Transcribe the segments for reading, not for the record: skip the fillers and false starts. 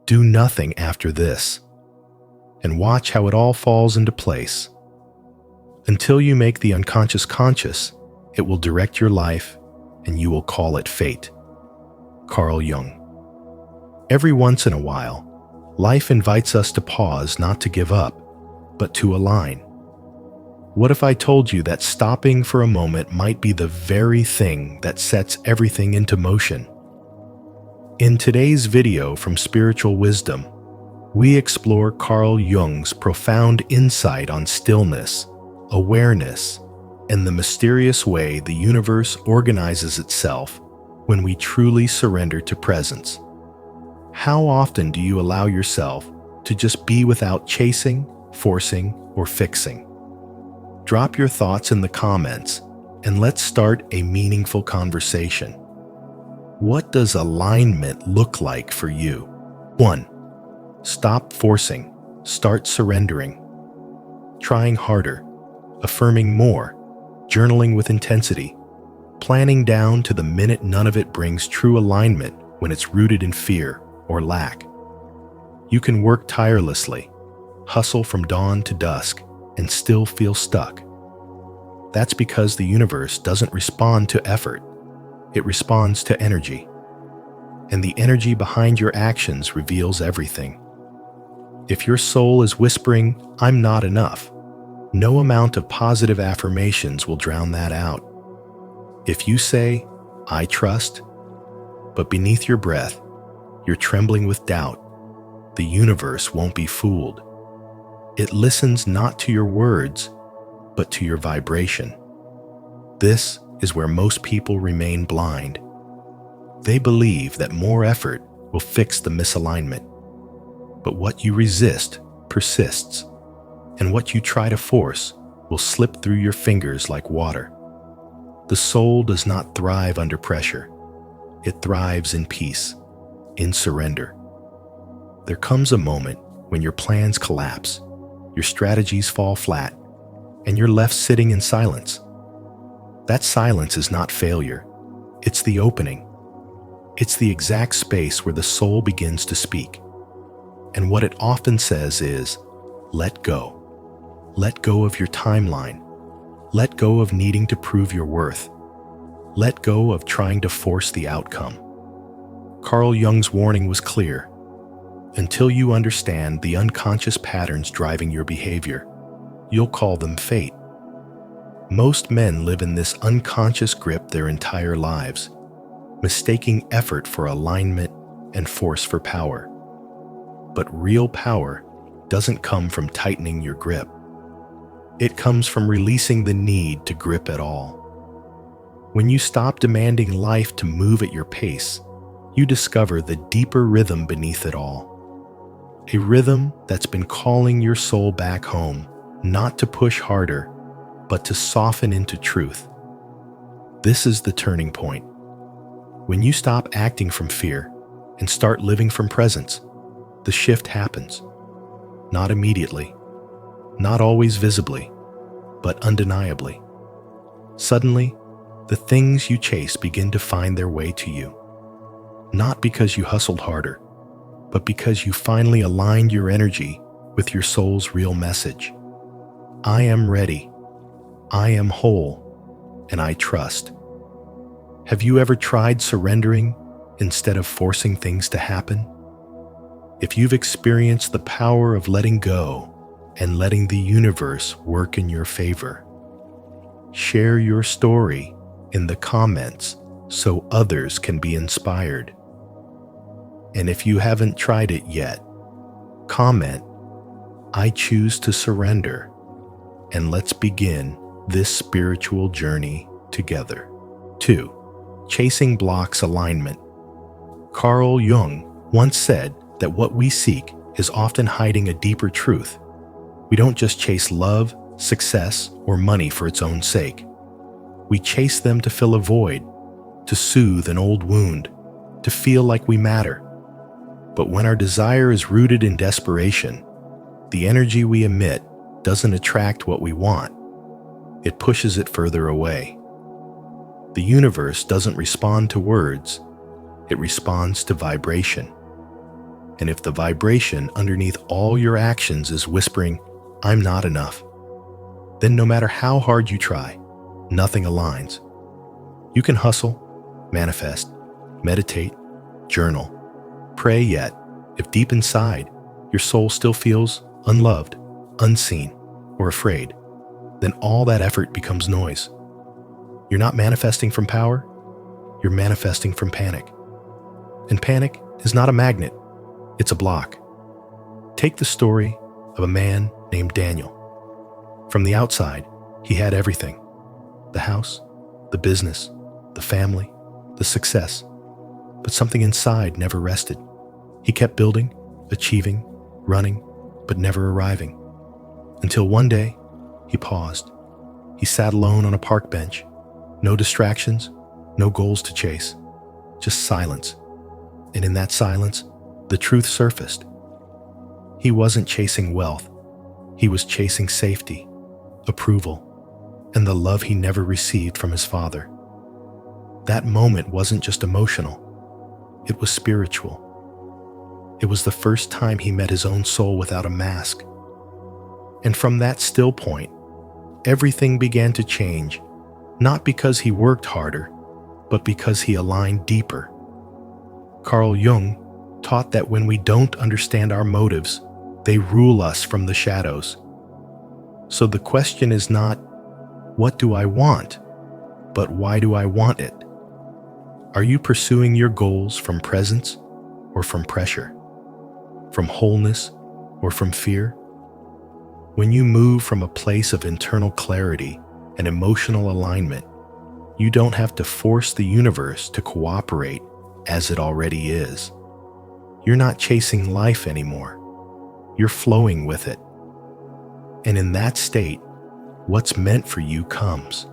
Do nothing after this, and watch how it all falls into place. Until you make the unconscious conscious, it will direct your life, and you will call it fate. Carl Jung. Every once in a while, life invites us to pause, not to give up, but to align. What if I told you that stopping for a moment might be the very thing that sets everything into motion? In today's video from Spiritual Wisdom, we explore Carl Jung's profound insight on stillness, awareness, and the mysterious way the universe organizes itself when we truly surrender to presence. How often do you allow yourself to just be without chasing, forcing, or fixing? Drop your thoughts in the comments and let's start a meaningful conversation. What does alignment look like for you? 1. Stop forcing. Start surrendering. Trying harder. Affirming more. Journaling with intensity. Planning down to the minute none of it brings true alignment when it's rooted in fear or lack. You can work tirelessly, hustle from dawn to dusk, and still feel stuck. That's because the universe doesn't respond to effort. It responds to energy. And the energy behind your actions reveals everything. If your soul is whispering, "I'm not enough," no amount of positive affirmations will drown that out. If you say, "I trust," but beneath your breath, you're trembling with doubt, the universe won't be fooled. It listens not to your words, but to your vibration. This is where most people remain blind. They believe that more effort will fix the misalignment. But what you resist persists, and what you try to force will slip through your fingers like water. The soul does not thrive under pressure. It thrives in peace, in surrender. There comes a moment when your plans collapse, your strategies fall flat, and you're left sitting in silence. That silence is not failure. It's the opening. It's the exact space where the soul begins to speak. And what it often says is, let go. Let go of your timeline. Let go of needing to prove your worth. Let go of trying to force the outcome. Carl Jung's warning was clear. Until you understand the unconscious patterns driving your behavior, you'll call them fate. Most men live in this unconscious grip their entire lives, mistaking effort for alignment and force for power. But real power doesn't come from tightening your grip. It comes from releasing the need to grip at all. When you stop demanding life to move at your pace, you discover the deeper rhythm beneath it all. A rhythm that's been calling your soul back home, not to push harder, but to soften into truth. This is the turning point. When you stop acting from fear and start living from presence, the shift happens. Not immediately, not always visibly, but undeniably. Suddenly, the things you chase begin to find their way to you. Not because you hustled harder, but because you finally aligned your energy with your soul's real message. I am ready. I am whole, and I trust. Have you ever tried surrendering instead of forcing things to happen? If you've experienced the power of letting go and letting the universe work in your favor, share your story in the comments so others can be inspired. And if you haven't tried it yet, comment, "I choose to surrender," and let's begin this spiritual journey together. 2. Chasing blocks alignment. Carl Jung once said that what we seek is often hiding a deeper truth. We don't just chase love, success, or money for its own sake. We chase them to fill a void, to soothe an old wound, to feel like we matter. But when our desire is rooted in desperation, the energy we emit doesn't attract what we want. It pushes it further away. The universe doesn't respond to words, it responds to vibration. And if the vibration underneath all your actions is whispering, "I'm not enough," then no matter how hard you try, nothing aligns. You can hustle, manifest, meditate, journal, pray, yet if deep inside your soul still feels unloved, unseen, or afraid, then all that effort becomes noise. You're not manifesting from power, you're manifesting from panic. And panic is not a magnet, it's a block. Take the story of a man named Daniel. From the outside, he had everything: the house, the business, the family, the success. But something inside never rested. He kept building, achieving, running, but never arriving. Until one day, he paused. He sat alone on a park bench. No distractions, no goals to chase, just silence. And in that silence, the truth surfaced. He wasn't chasing wealth. He was chasing safety, approval, and the love he never received from his father. That moment wasn't just emotional. It was spiritual. It was the first time he met his own soul without a mask. And from that still point, everything began to change, not because he worked harder, but because he aligned deeper. Carl Jung taught that when we don't understand our motives, they rule us from the shadows. So the question is not, what do I want, but why do I want it? Are you pursuing your goals from presence or from pressure? From wholeness or from fear? When you move from a place of internal clarity and emotional alignment, you don't have to force the universe to cooperate as it already is. You're not chasing life anymore. You're flowing with it. And in that state, what's meant for you comes,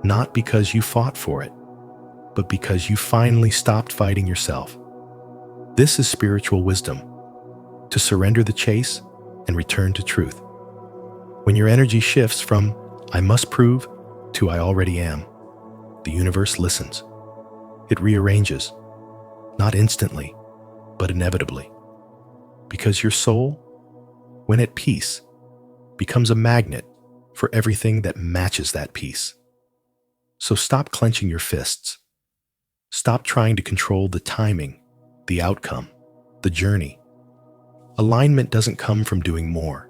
not because you fought for it, but because you finally stopped fighting yourself. This is spiritual wisdom, to surrender the chase and return to truth. When your energy shifts from "I must prove" to "I already am," the universe listens. It rearranges, not instantly, but inevitably. Because your soul, when at peace, becomes a magnet for everything that matches that peace. So stop clenching your fists. Stop trying to control the timing, the outcome, the journey. Alignment doesn't come from doing more.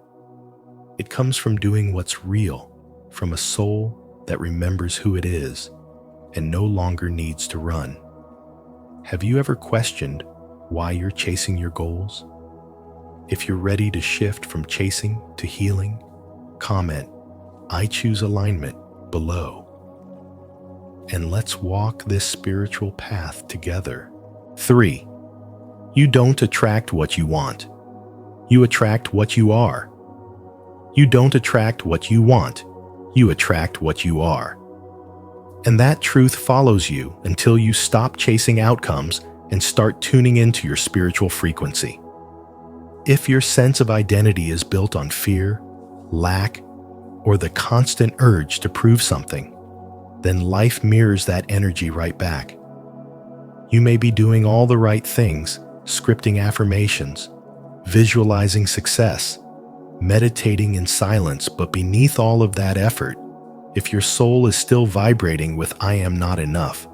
It comes from doing what's real, from a soul that remembers who it is and no longer needs to run. Have you ever questioned why you're chasing your goals? If you're ready to shift from chasing to healing, comment, "I choose alignment," below. And let's walk this spiritual path together. 3. You don't attract what you want. You attract what you are. You don't attract what you want. You attract what you are. And that truth follows you until you stop chasing outcomes and start tuning into your spiritual frequency. If your sense of identity is built on fear, lack, or the constant urge to prove something, then life mirrors that energy right back. You may be doing all the right things, scripting affirmations, visualizing success, meditating in silence, but beneath all of that effort, if your soul is still vibrating with "I am not enough,"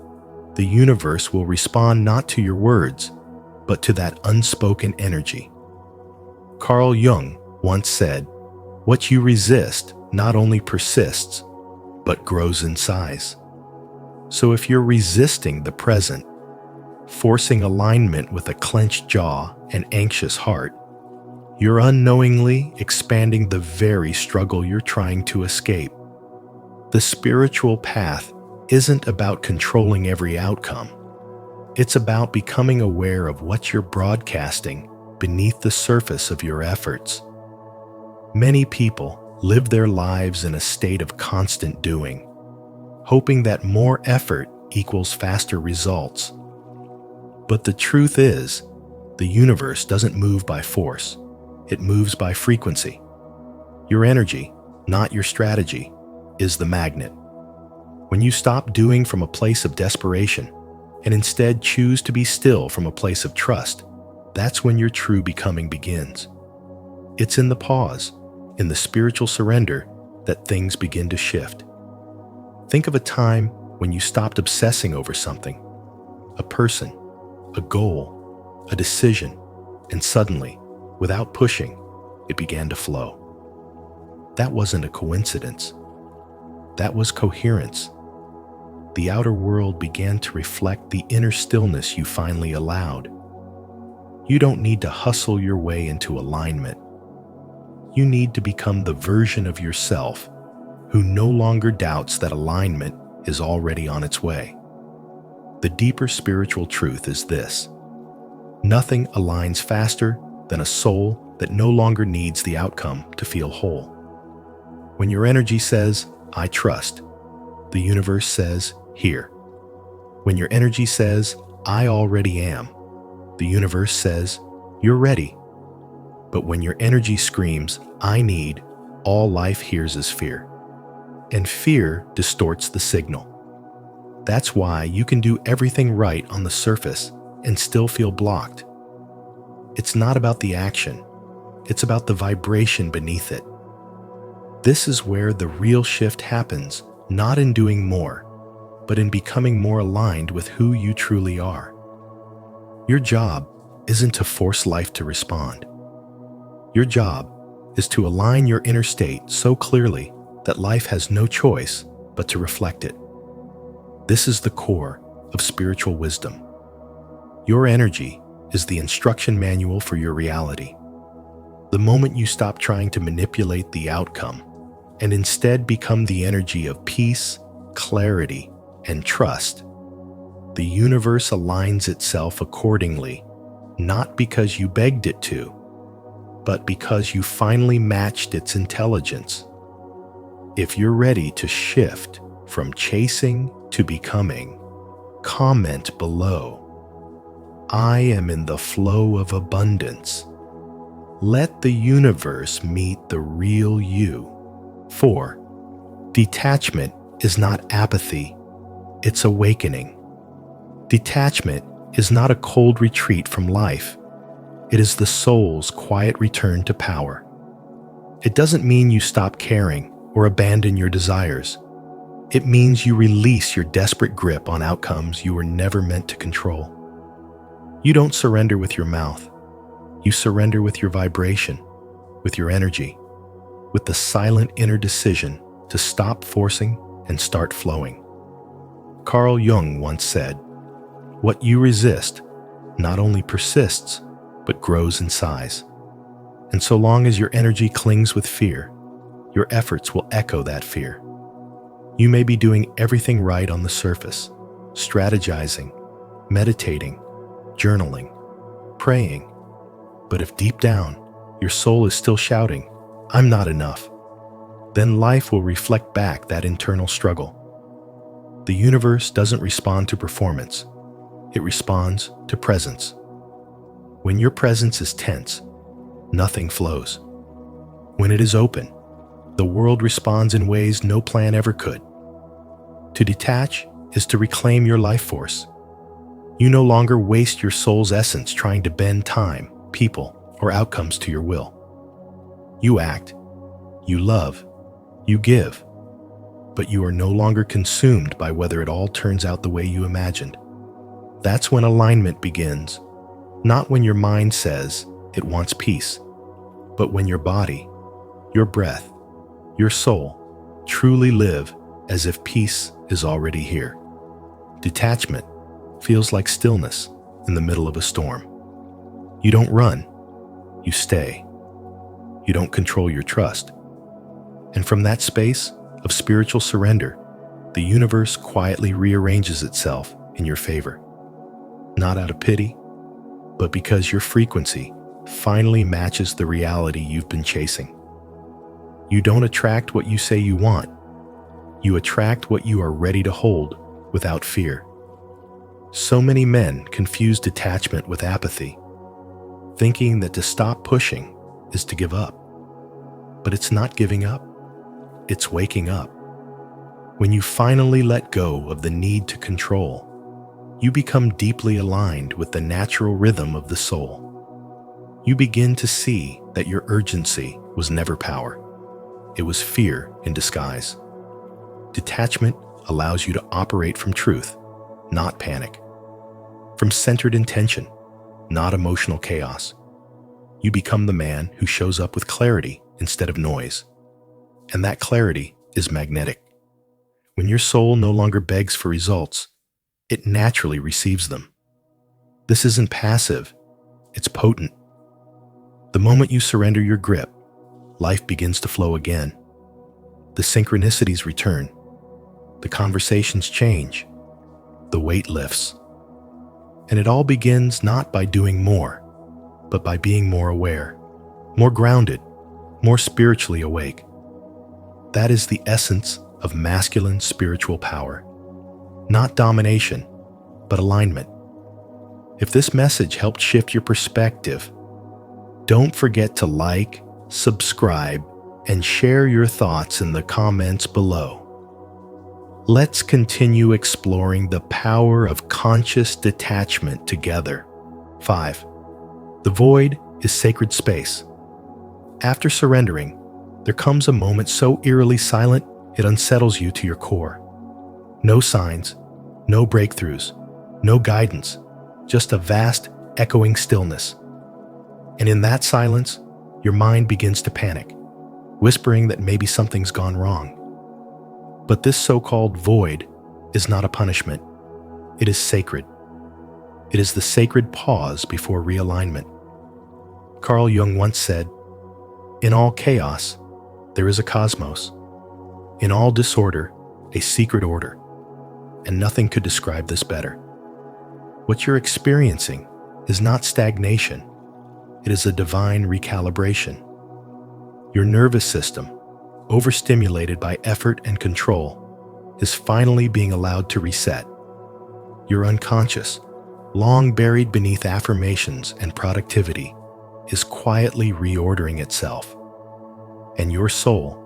the universe will respond not to your words, but to that unspoken energy. Carl Jung once said, "What you resist not only persists, but grows in size." So if you're resisting the present, forcing alignment with a clenched jaw and anxious heart, you're unknowingly expanding the very struggle you're trying to escape. The spiritual path isn't about controlling every outcome. It's about becoming aware of what you're broadcasting beneath the surface of your efforts. Many people live their lives in a state of constant doing, hoping that more effort equals faster results. But the truth is, the universe doesn't move by force. It moves by frequency. Your energy, not your strategy, is the magnet. When you stop doing from a place of desperation and instead choose to be still from a place of trust, That's when your true becoming begins. It's in the pause, in the spiritual surrender, that things begin to shift. Think of a time when you stopped obsessing over something, a person, a goal, a decision, and suddenly, without pushing, it began to flow. That wasn't a coincidence. That was coherence. The outer world began to reflect the inner stillness you finally allowed. You don't need to hustle your way into alignment. You need to become the version of yourself who no longer doubts that alignment is already on its way. The deeper spiritual truth is this: nothing aligns faster than a soul that no longer needs the outcome to feel whole. When your energy says, "I trust," the universe says, "Here." When your energy says, "I already am," the universe says, "You're ready." But when your energy screams, "I need," all life hears is fear. And fear distorts the signal. That's why you can do everything right on the surface and still feel blocked. It's not about the action, it's about the vibration beneath it. This is where the real shift happens, not in doing more, but in becoming more aligned with who you truly are. Your job isn't to force life to respond. Your job is to align your inner state so clearly that life has no choice but to reflect it. This is the core of spiritual wisdom. Your energy is the instruction manual for your reality. The moment you stop trying to manipulate the outcome and instead become the energy of peace, clarity, and trust, the universe aligns itself accordingly, not because you begged it to, but because you finally matched its intelligence. If you're ready to shift from chasing to becoming, comment below. I am in the flow of abundance. Let the universe meet the real you. 4. Detachment is not apathy, it's awakening. Detachment is not a cold retreat from life. It is the soul's quiet return to power. It doesn't mean you stop caring or abandon your desires. It means you release your desperate grip on outcomes you were never meant to control. You don't surrender with your mouth. You surrender with your vibration, with your energy, with the silent inner decision to stop forcing and start flowing. Carl Jung once said, "What you resist not only persists, but grows in size." And so long as your energy clings with fear, your efforts will echo that fear. You may be doing everything right on the surface, strategizing, meditating, journaling, praying. But if deep down, your soul is still shouting, "I'm not enough," then life will reflect back that internal struggle. The universe doesn't respond to performance. It responds to presence. When your presence is tense, nothing flows. When it is open, the world responds in ways no plan ever could. To detach is to reclaim your life force. You no longer waste your soul's essence trying to bend time, people, or outcomes to your will. You act, you love, you give, but you are no longer consumed by whether it all turns out the way you imagined. That's when alignment begins, not when your mind says it wants peace, but when your body, your breath, your soul truly live as if peace is already here. Detachment feels like stillness in the middle of a storm. You don't run, you stay. You don't control your trust. And from that space of spiritual surrender, the universe quietly rearranges itself in your favor. Not out of pity, but because your frequency finally matches the reality you've been chasing. You don't attract what you say you want. You attract what you are ready to hold without fear. So many men confuse detachment with apathy, thinking that to stop pushing is to give up. But it's not giving up, it's waking up. When you finally let go of the need to control, you become deeply aligned with the natural rhythm of the soul. you begin to see that your urgency was never power. It was fear in disguise. Detachment allows you to operate from truth, not panic. From centered intention, not emotional chaos. You become the man who shows up with clarity instead of noise. And that clarity is magnetic. When your soul no longer begs for results, it naturally receives them. This isn't passive, it's potent. The moment you surrender your grip, life begins to flow again. The synchronicities return. The conversations change. The weight lifts. And it all begins not by doing more, but by being more aware, more grounded, more spiritually awake. That is the essence of masculine spiritual power. Not domination, but alignment. If this message helped shift your perspective, don't forget to like, subscribe, and share your thoughts in the comments below. Let's continue exploring the power of conscious detachment together. 5. The void is sacred space. After surrendering, there comes a moment so eerily silent it unsettles you to your core. No signs, no breakthroughs, no guidance, just a vast, echoing stillness. And in that silence, your mind begins to panic, whispering that maybe something's gone wrong. But this so-called void is not a punishment. It is sacred. It is the sacred pause before realignment. Carl Jung once said, "In all chaos, there is a cosmos. In all disorder, a secret order." And nothing could describe this better. What you're experiencing is not stagnation. It is a divine recalibration. Your nervous system, overstimulated by effort and control, is finally being allowed to reset. Your unconscious, long buried beneath affirmations and productivity, is quietly reordering itself. And your soul,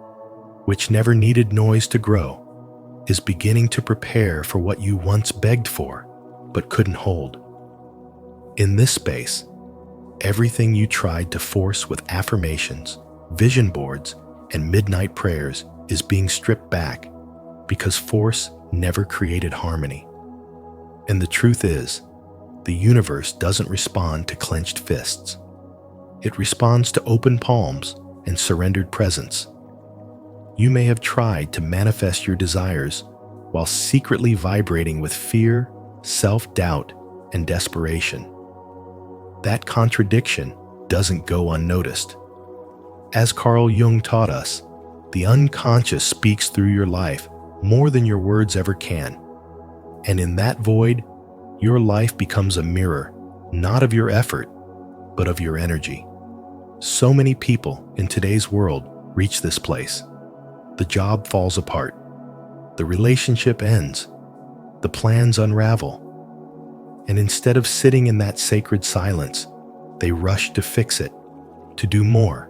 which never needed noise to grow, is beginning to prepare for what you once begged for, but couldn't hold. In this space, everything you tried to force with affirmations, vision boards, and midnight prayers is being stripped back because force never created harmony. And the truth is, the universe doesn't respond to clenched fists. It responds to open palms and surrendered presence. You may have tried to manifest your desires while secretly vibrating with fear, self-doubt, and desperation. That contradiction doesn't go unnoticed. As Carl Jung taught us, the unconscious speaks through your life more than your words ever can. And in that void, your life becomes a mirror, not of your effort, but of your energy. So many people in today's world reach this place. The job falls apart. The relationship ends. The plans unravel. And instead of sitting in that sacred silence, they rush to fix it, to do more,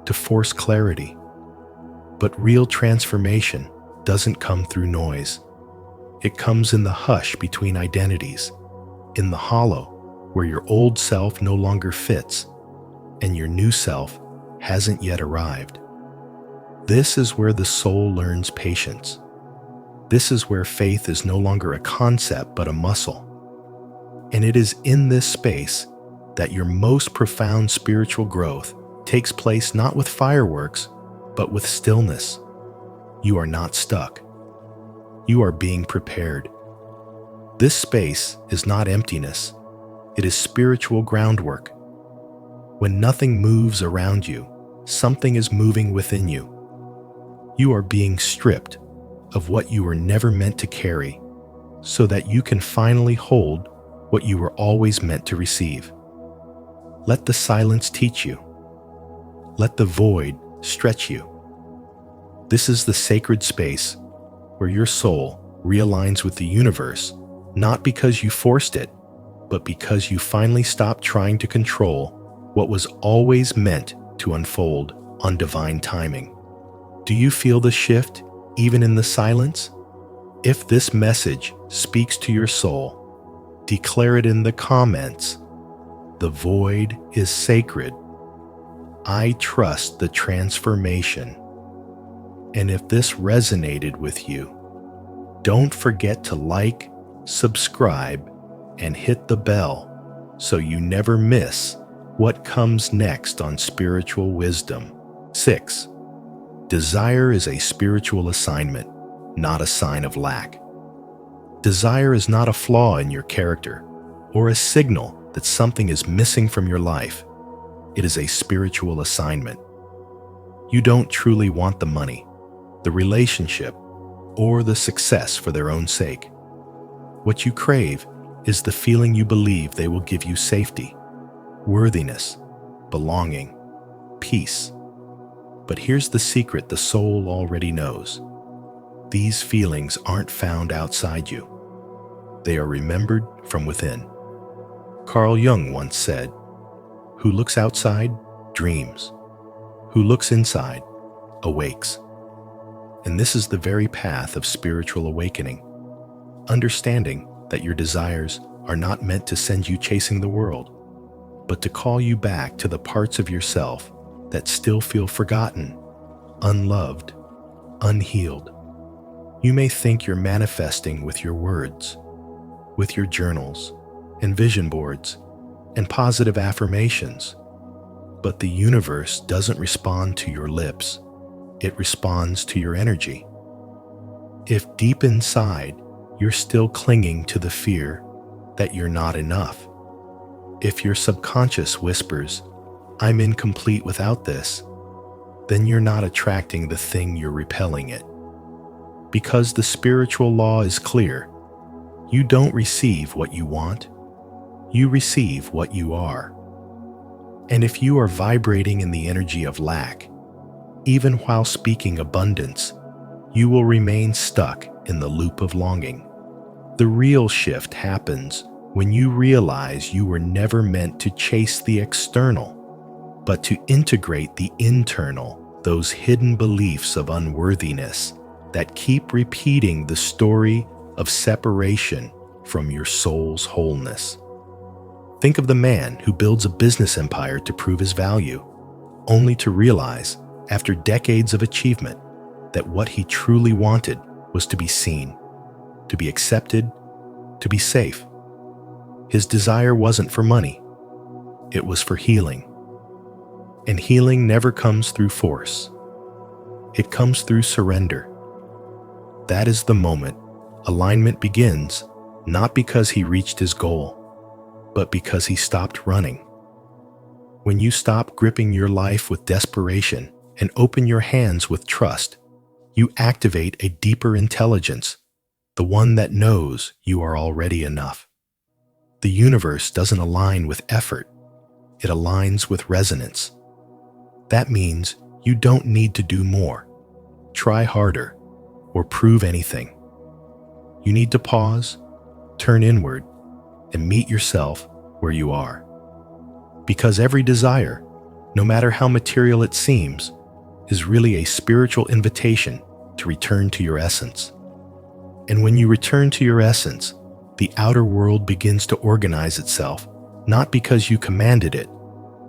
to force clarity. But real transformation doesn't come through noise. It comes in the hush between identities, in the hollow where your old self no longer fits and your new self hasn't yet arrived. This is where the soul learns patience. This is where faith is no longer a concept but a muscle. And it is in this space that your most profound spiritual growth takes place, not with fireworks, but with stillness. You are not stuck. You are being prepared. This space is not emptiness. It is spiritual groundwork. When nothing moves around you, something is moving within you. You are being stripped of what you were never meant to carry, so that you can finally hold what you were always meant to receive. Let the silence teach you. Let the void stretch you. This is the sacred space where your soul realigns with the universe, not because you forced it, but because you finally stopped trying to control what was always meant to unfold on divine timing. Do you feel the shift even in the silence? If this message speaks to your soul, declare it in the comments. The void is sacred. I trust the transformation. And if this resonated with you, don't forget to like, subscribe, and hit the bell so you never miss what comes next on Spiritual Wisdom. 6. Desire is a spiritual assignment, not a sign of lack. Desire is not a flaw in your character or a signal that something is missing from your life. It is a spiritual assignment. You don't truly want the money, the relationship, or the success for their own sake. What you crave is the feeling you believe they will give you: safety, worthiness, belonging, peace. But here's the secret the soul already knows. These feelings aren't found outside you. They are remembered from within. Carl Jung once said, "Who looks outside dreams. Who looks inside awakes." And this is the very path of spiritual awakening. Understanding that your desires are not meant to send you chasing the world, but to call you back to the parts of yourself that still feel forgotten, unloved, unhealed. You may think you're manifesting with your words, with your journals and vision boards and positive affirmations, but the universe doesn't respond to your lips. It responds to your energy. If deep inside you're still clinging to the fear that you're not enough, if your subconscious whispers, "I'm incomplete without this," then you're not attracting the thing, you're repelling it. Because the spiritual law is clear, you don't receive what you want, you receive what you are. And if you are vibrating in the energy of lack, even while speaking abundance, you will remain stuck in the loop of longing. The real shift happens when you realize you were never meant to chase the external, but to integrate the internal, those hidden beliefs of unworthiness that keep repeating the story of separation from your soul's wholeness. Think of the man who builds a business empire to prove his value, only to realize, after decades of achievement, that what he truly wanted was to be seen, to be accepted, to be safe. His desire wasn't for money, it was for healing. And healing never comes through force. It comes through surrender. That is the moment alignment begins, not because he reached his goal, but because he stopped running. When you stop gripping your life with desperation and open your hands with trust, you activate a deeper intelligence, the one that knows you are already enough. The universe doesn't align with effort, it aligns with resonance. That means you don't need to do more, try harder, or prove anything. You need to pause, turn inward, and meet yourself where you are. Because every desire, no matter how material it seems, is really a spiritual invitation to return to your essence. And when you return to your essence, the outer world begins to organize itself, not because you commanded it,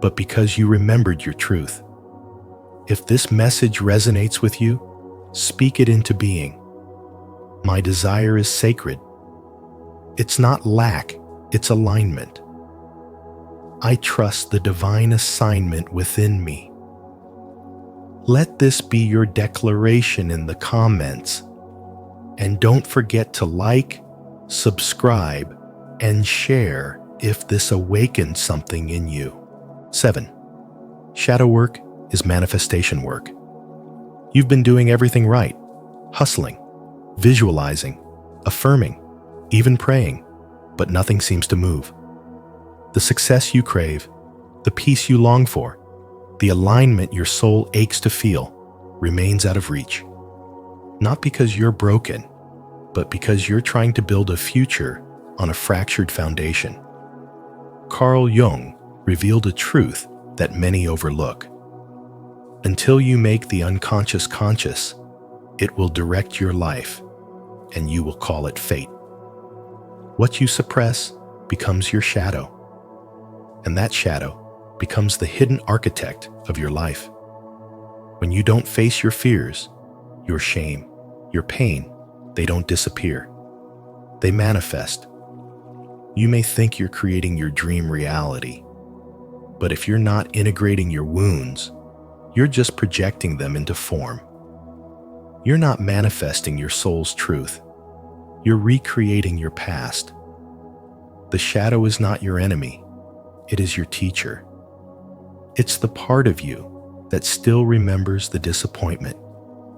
but because you remembered your truth. If this message resonates with you, speak it into being. My desire is sacred. It's not lack, it's alignment. I trust the divine assignment within me. Let this be your declaration in the comments. And don't forget to like, subscribe, and share if this awakens something in you. 7. Shadow work is manifestation work. You've been doing everything right, hustling, visualizing, affirming, even praying, but nothing seems to move. The success you crave, the peace you long for, the alignment your soul aches to feel, remains out of reach. Not because you're broken, but because you're trying to build a future on a fractured foundation. Carl Jung revealed a truth that many overlook. Until you make the unconscious conscious, it will direct your life, and you will call it fate. What you suppress becomes your shadow. and that shadow becomes the hidden architect of your life. When you don't face your fears, your shame, your pain, they don't disappear. They manifest. You may think you're creating your dream reality, but if you're not integrating your wounds, you're just projecting them into form. You're not manifesting your soul's truth. You're recreating your past. The shadow is not your enemy. It is your teacher. It's the part of you that still remembers the disappointment,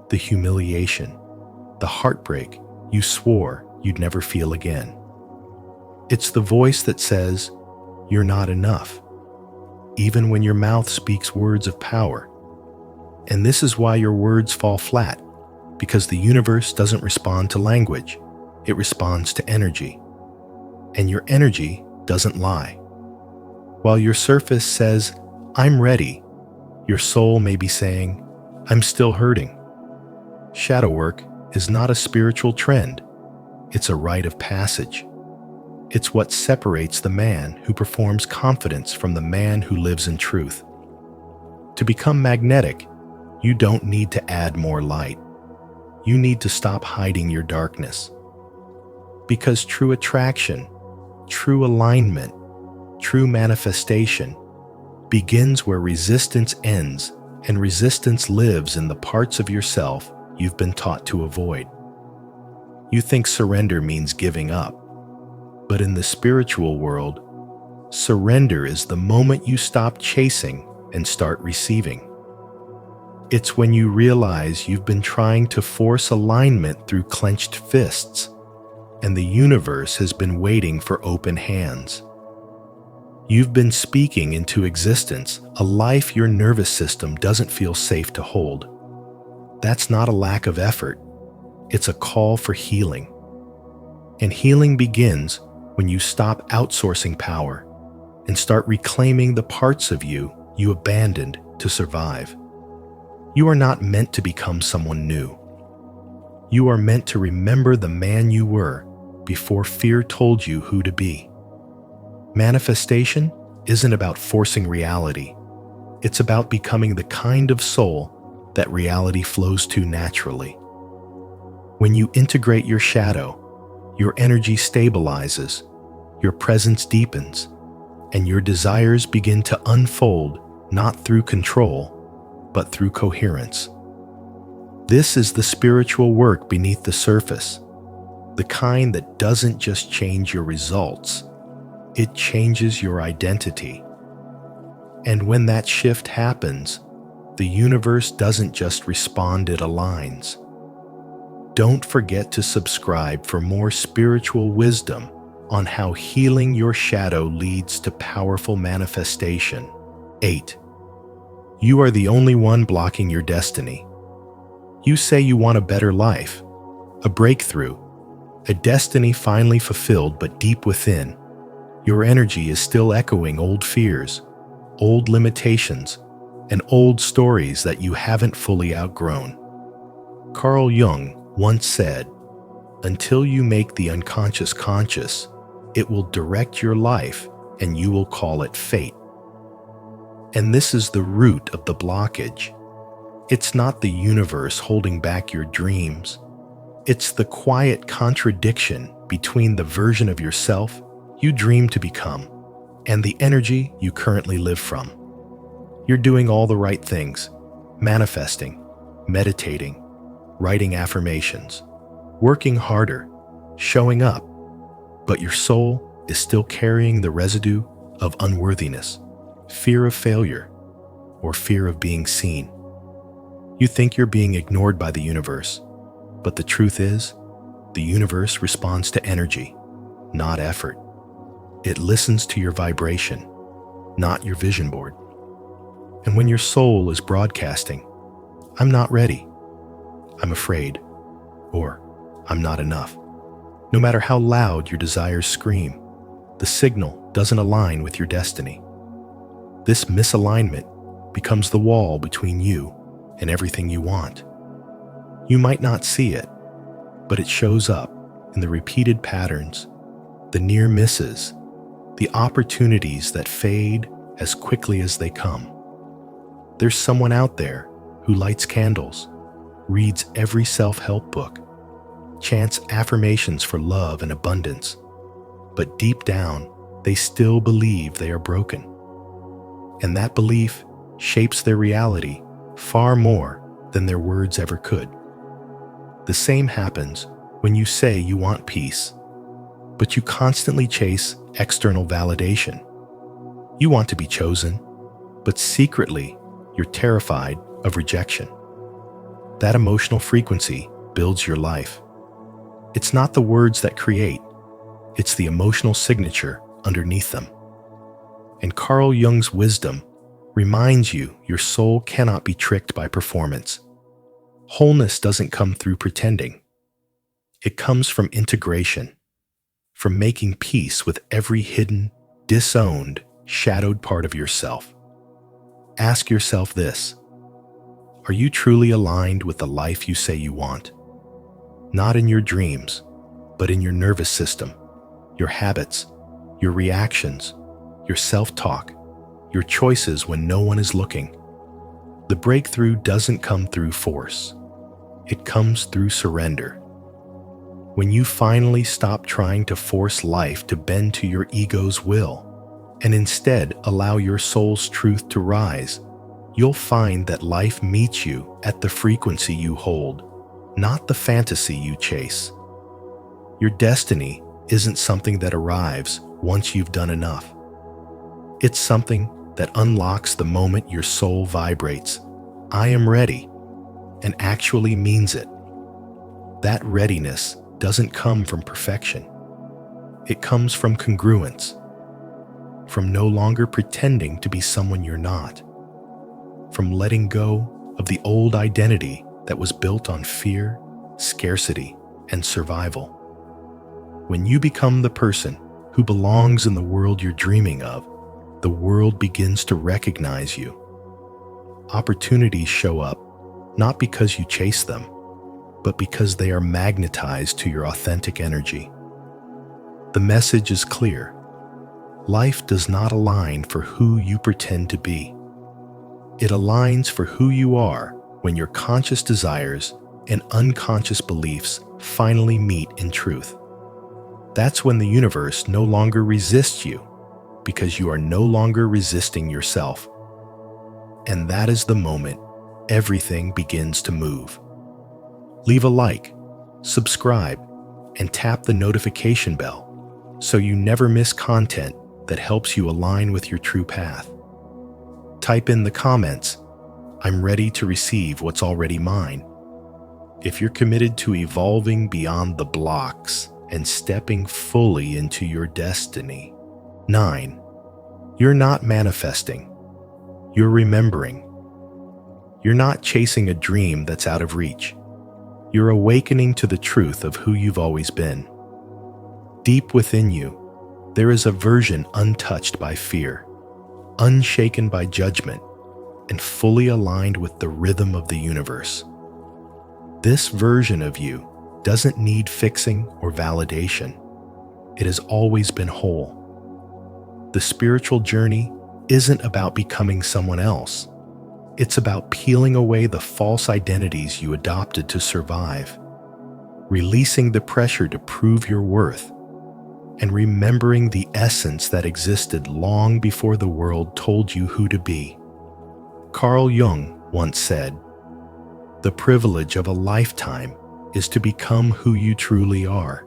the humiliation, the heartbreak you swore you'd never feel again. It's the voice that says, "You're not enough," even when your mouth speaks words of power. And this is why your words fall flat, because the universe doesn't respond to language, it responds to energy. And your energy doesn't lie. While your surface says, "I'm ready," your soul may be saying, "I'm still hurting." Shadow work is not a spiritual trend, it's a rite of passage. It's what separates the man who performs confidence from the man who lives in truth. To become magnetic, you don't need to add more light. You need to stop hiding your darkness. Because true attraction, true alignment, true manifestation begins where resistance ends, and resistance lives in the parts of yourself you've been taught to avoid. You think surrender means giving up, but in the spiritual world, surrender is the moment you stop chasing and start receiving. It's when you realize you've been trying to force alignment through clenched fists, and the universe has been waiting for open hands. You've been speaking into existence a life your nervous system doesn't feel safe to hold. That's not a lack of effort. It's a call for healing. And healing begins when you stop outsourcing power and start reclaiming the parts of you abandoned to survive. You are not meant to become someone new. You are meant to remember the man you were before fear told you who to be. Manifestation isn't about forcing reality. It's about becoming the kind of soul that reality flows to naturally. When you integrate your shadow, your energy stabilizes, your presence deepens, and your desires begin to unfold not through control, but through coherence. This is the spiritual work beneath the surface, the kind that doesn't just change your results, it changes your identity. And when that shift happens, the universe doesn't just respond, it aligns. Don't forget to subscribe for more spiritual wisdom on how healing your shadow leads to powerful manifestation. 8. You are the only one blocking your destiny. You say you want a better life, a breakthrough, a destiny finally fulfilled, but deep within, your energy is still echoing old fears, old limitations, and old stories that you haven't fully outgrown. Carl Jung once said, "Until you make the unconscious conscious, it will direct your life and you will call it fate." And this is the root of the blockage. It's not the universe holding back your dreams. It's the quiet contradiction between the version of yourself you dream to become and the energy you currently live from. You're doing all the right things, manifesting, meditating, writing affirmations, working harder, showing up, but your soul is still carrying the residue of unworthiness, fear of failure, or fear of being seen. You think you're being ignored by the universe, but the truth is, the universe responds to energy, not effort. It listens to your vibration, not your vision board. And when your soul is broadcasting, "I'm not ready," "I'm afraid," or "I'm not enough," no matter how loud your desires scream, the signal doesn't align with your destiny. This misalignment becomes the wall between you and everything you want. You might not see it, but it shows up in the repeated patterns, the near misses, the opportunities that fade as quickly as they come. There's someone out there who lights candles, reads every self-help book, chants affirmations for love and abundance, but deep down, they still believe they are broken. And that belief shapes their reality far more than their words ever could. The same happens when you say you want peace, but you constantly chase external validation. You want to be chosen, but secretly, you're terrified of rejection. That emotional frequency builds your life. It's not the words that create, it's the emotional signature underneath them. And Carl Jung's wisdom reminds you your soul cannot be tricked by performance. Wholeness doesn't come through pretending. It comes from integration, from making peace with every hidden, disowned, shadowed part of yourself. Ask yourself this: are you truly aligned with the life you say you want? Not in your dreams, but in your nervous system, your habits, your reactions, your self-talk, your choices when no one is looking. The breakthrough doesn't come through force. It comes through surrender. When you finally stop trying to force life to bend to your ego's will, and instead allow your soul's truth to rise, you'll find that life meets you at the frequency you hold, not the fantasy you chase. Your destiny isn't something that arrives once you've done enough. It's something that unlocks the moment your soul vibrates, "I am ready," and actually means it. That readiness doesn't come from perfection. It comes from congruence, from no longer pretending to be someone you're not, from letting go of the old identity that was built on fear, scarcity, and survival. When you become the person who belongs in the world you're dreaming of, the world begins to recognize you. Opportunities show up not because you chase them, but because they are magnetized to your authentic energy. The message is clear. Life does not align for who you pretend to be. It aligns for who you are when your conscious desires and unconscious beliefs finally meet in truth. That's when the universe no longer resists you, because you are no longer resisting yourself. And that is the moment everything begins to move. Leave a like, subscribe, and tap the notification bell so you never miss content that helps you align with your true path. Type in the comments, "I'm ready to receive what's already mine," if you're committed to evolving beyond the blocks and stepping fully into your destiny. 9. You're not manifesting. You're remembering. You're not chasing a dream that's out of reach. You're awakening to the truth of who you've always been. Deep within you, there is a version untouched by fear, unshaken by judgment, and fully aligned with the rhythm of the universe. This version of you doesn't need fixing or validation. It has always been whole. The spiritual journey isn't about becoming someone else. It's about peeling away the false identities you adopted to survive, releasing the pressure to prove your worth, and remembering the essence that existed long before the world told you who to be. Carl Jung once said, "The privilege of a lifetime is to become who you truly are."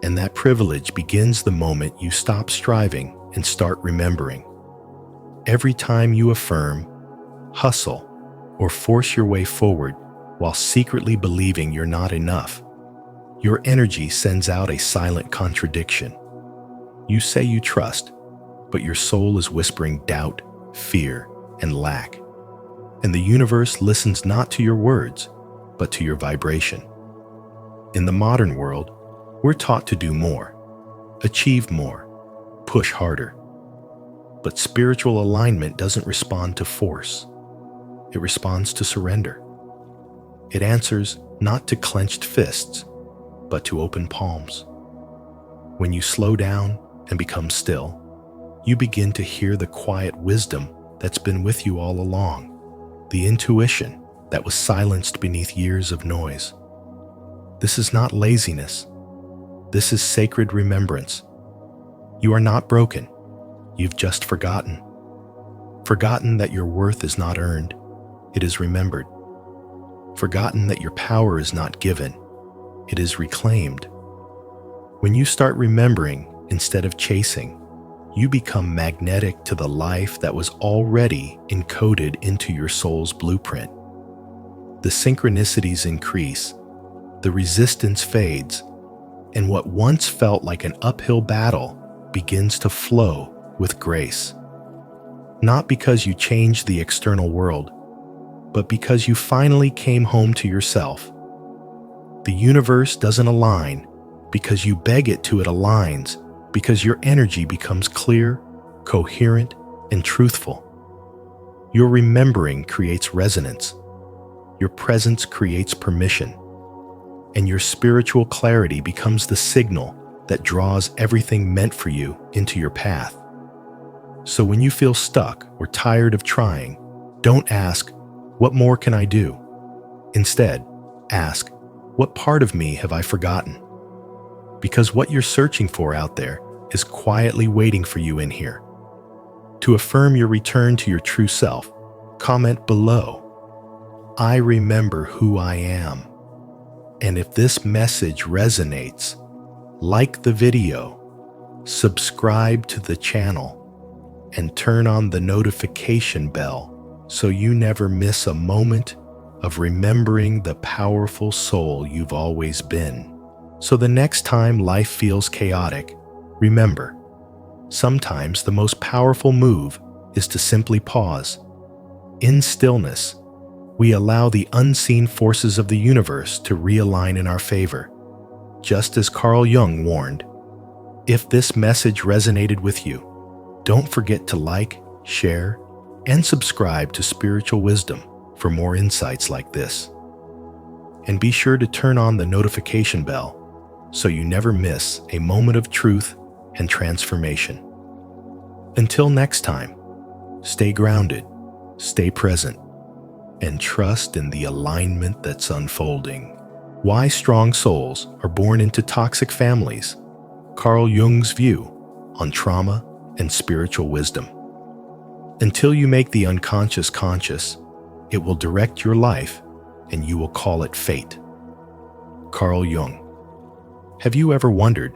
And that privilege begins the moment you stop striving and start remembering. Every time you affirm, hustle, or force your way forward while secretly believing you're not enough, your energy sends out a silent contradiction. You say you trust, but your soul is whispering doubt, fear, and lack. And the universe listens not to your words, but to your vibration. In the modern world, we're taught to do more, achieve more, push harder. But spiritual alignment doesn't respond to force. It responds to surrender. It answers not to clenched fists, but to open palms. When you slow down, and become still, you begin to hear the quiet wisdom that's been with you all along, the intuition that was silenced beneath years of noise. This is not laziness. This is sacred remembrance. You are not broken. You've just forgotten. Forgotten that your worth is not earned. It is remembered. Forgotten that your power is not given. It is reclaimed. When you start remembering instead of chasing, you become magnetic to the life that was already encoded into your soul's blueprint. The synchronicities increase, the resistance fades, and what once felt like an uphill battle begins to flow with grace. Not because you changed the external world, but because you finally came home to yourself. The universe doesn't align because you beg it to. It aligns because your energy becomes clear, coherent, and truthful. Your remembering creates resonance. Your presence creates permission. And your spiritual clarity becomes the signal that draws everything meant for you into your path. So when you feel stuck or tired of trying, don't ask, "What more can I do?" Instead, ask, "What part of me have I forgotten?" Because what you're searching for out there is quietly waiting for you in here. To affirm your return to your true self, comment below, "I remember who I am." And if this message resonates, like the video, subscribe to the channel, and turn on the notification bell so you never miss a moment of remembering the powerful soul you've always been. So the next time life feels chaotic, remember, sometimes the most powerful move is to simply pause. In stillness, we allow the unseen forces of the universe to realign in our favor. Just as Carl Jung warned, if this message resonated with you, don't forget to like, share, and subscribe to Spiritual Wisdom for more insights like this. And be sure to turn on the notification bell so you never miss a moment of truth and transformation. Until next time, stay grounded, stay present, and trust in the alignment that's unfolding. Why strong souls are born into toxic families. Carl Jung's view on trauma and spiritual wisdom. Until you make the unconscious conscious, it will direct your life and you will call it fate. Carl Jung. Have you ever wondered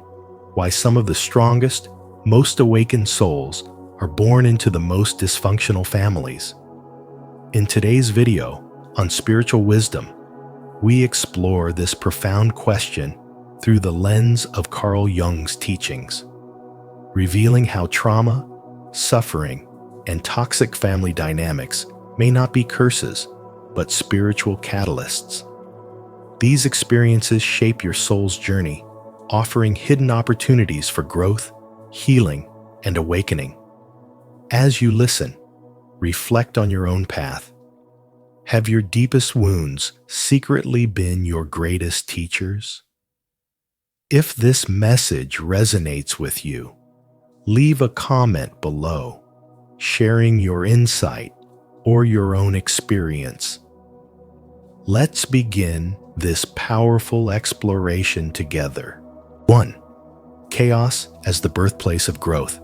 why some of the strongest, most awakened souls are born into the most dysfunctional families? In today's video on spiritual wisdom, we explore this profound question through the lens of Carl Jung's teachings, revealing how trauma, suffering, and toxic family dynamics may not be curses, but spiritual catalysts. These experiences shape your soul's journey, offering hidden opportunities for growth, healing, and awakening. As you listen, reflect on your own path. Have your deepest wounds secretly been your greatest teachers? If this message resonates with you, leave a comment below, sharing your insight or your own experience. Let's begin this powerful exploration together. 1. Chaos as the birthplace of growth.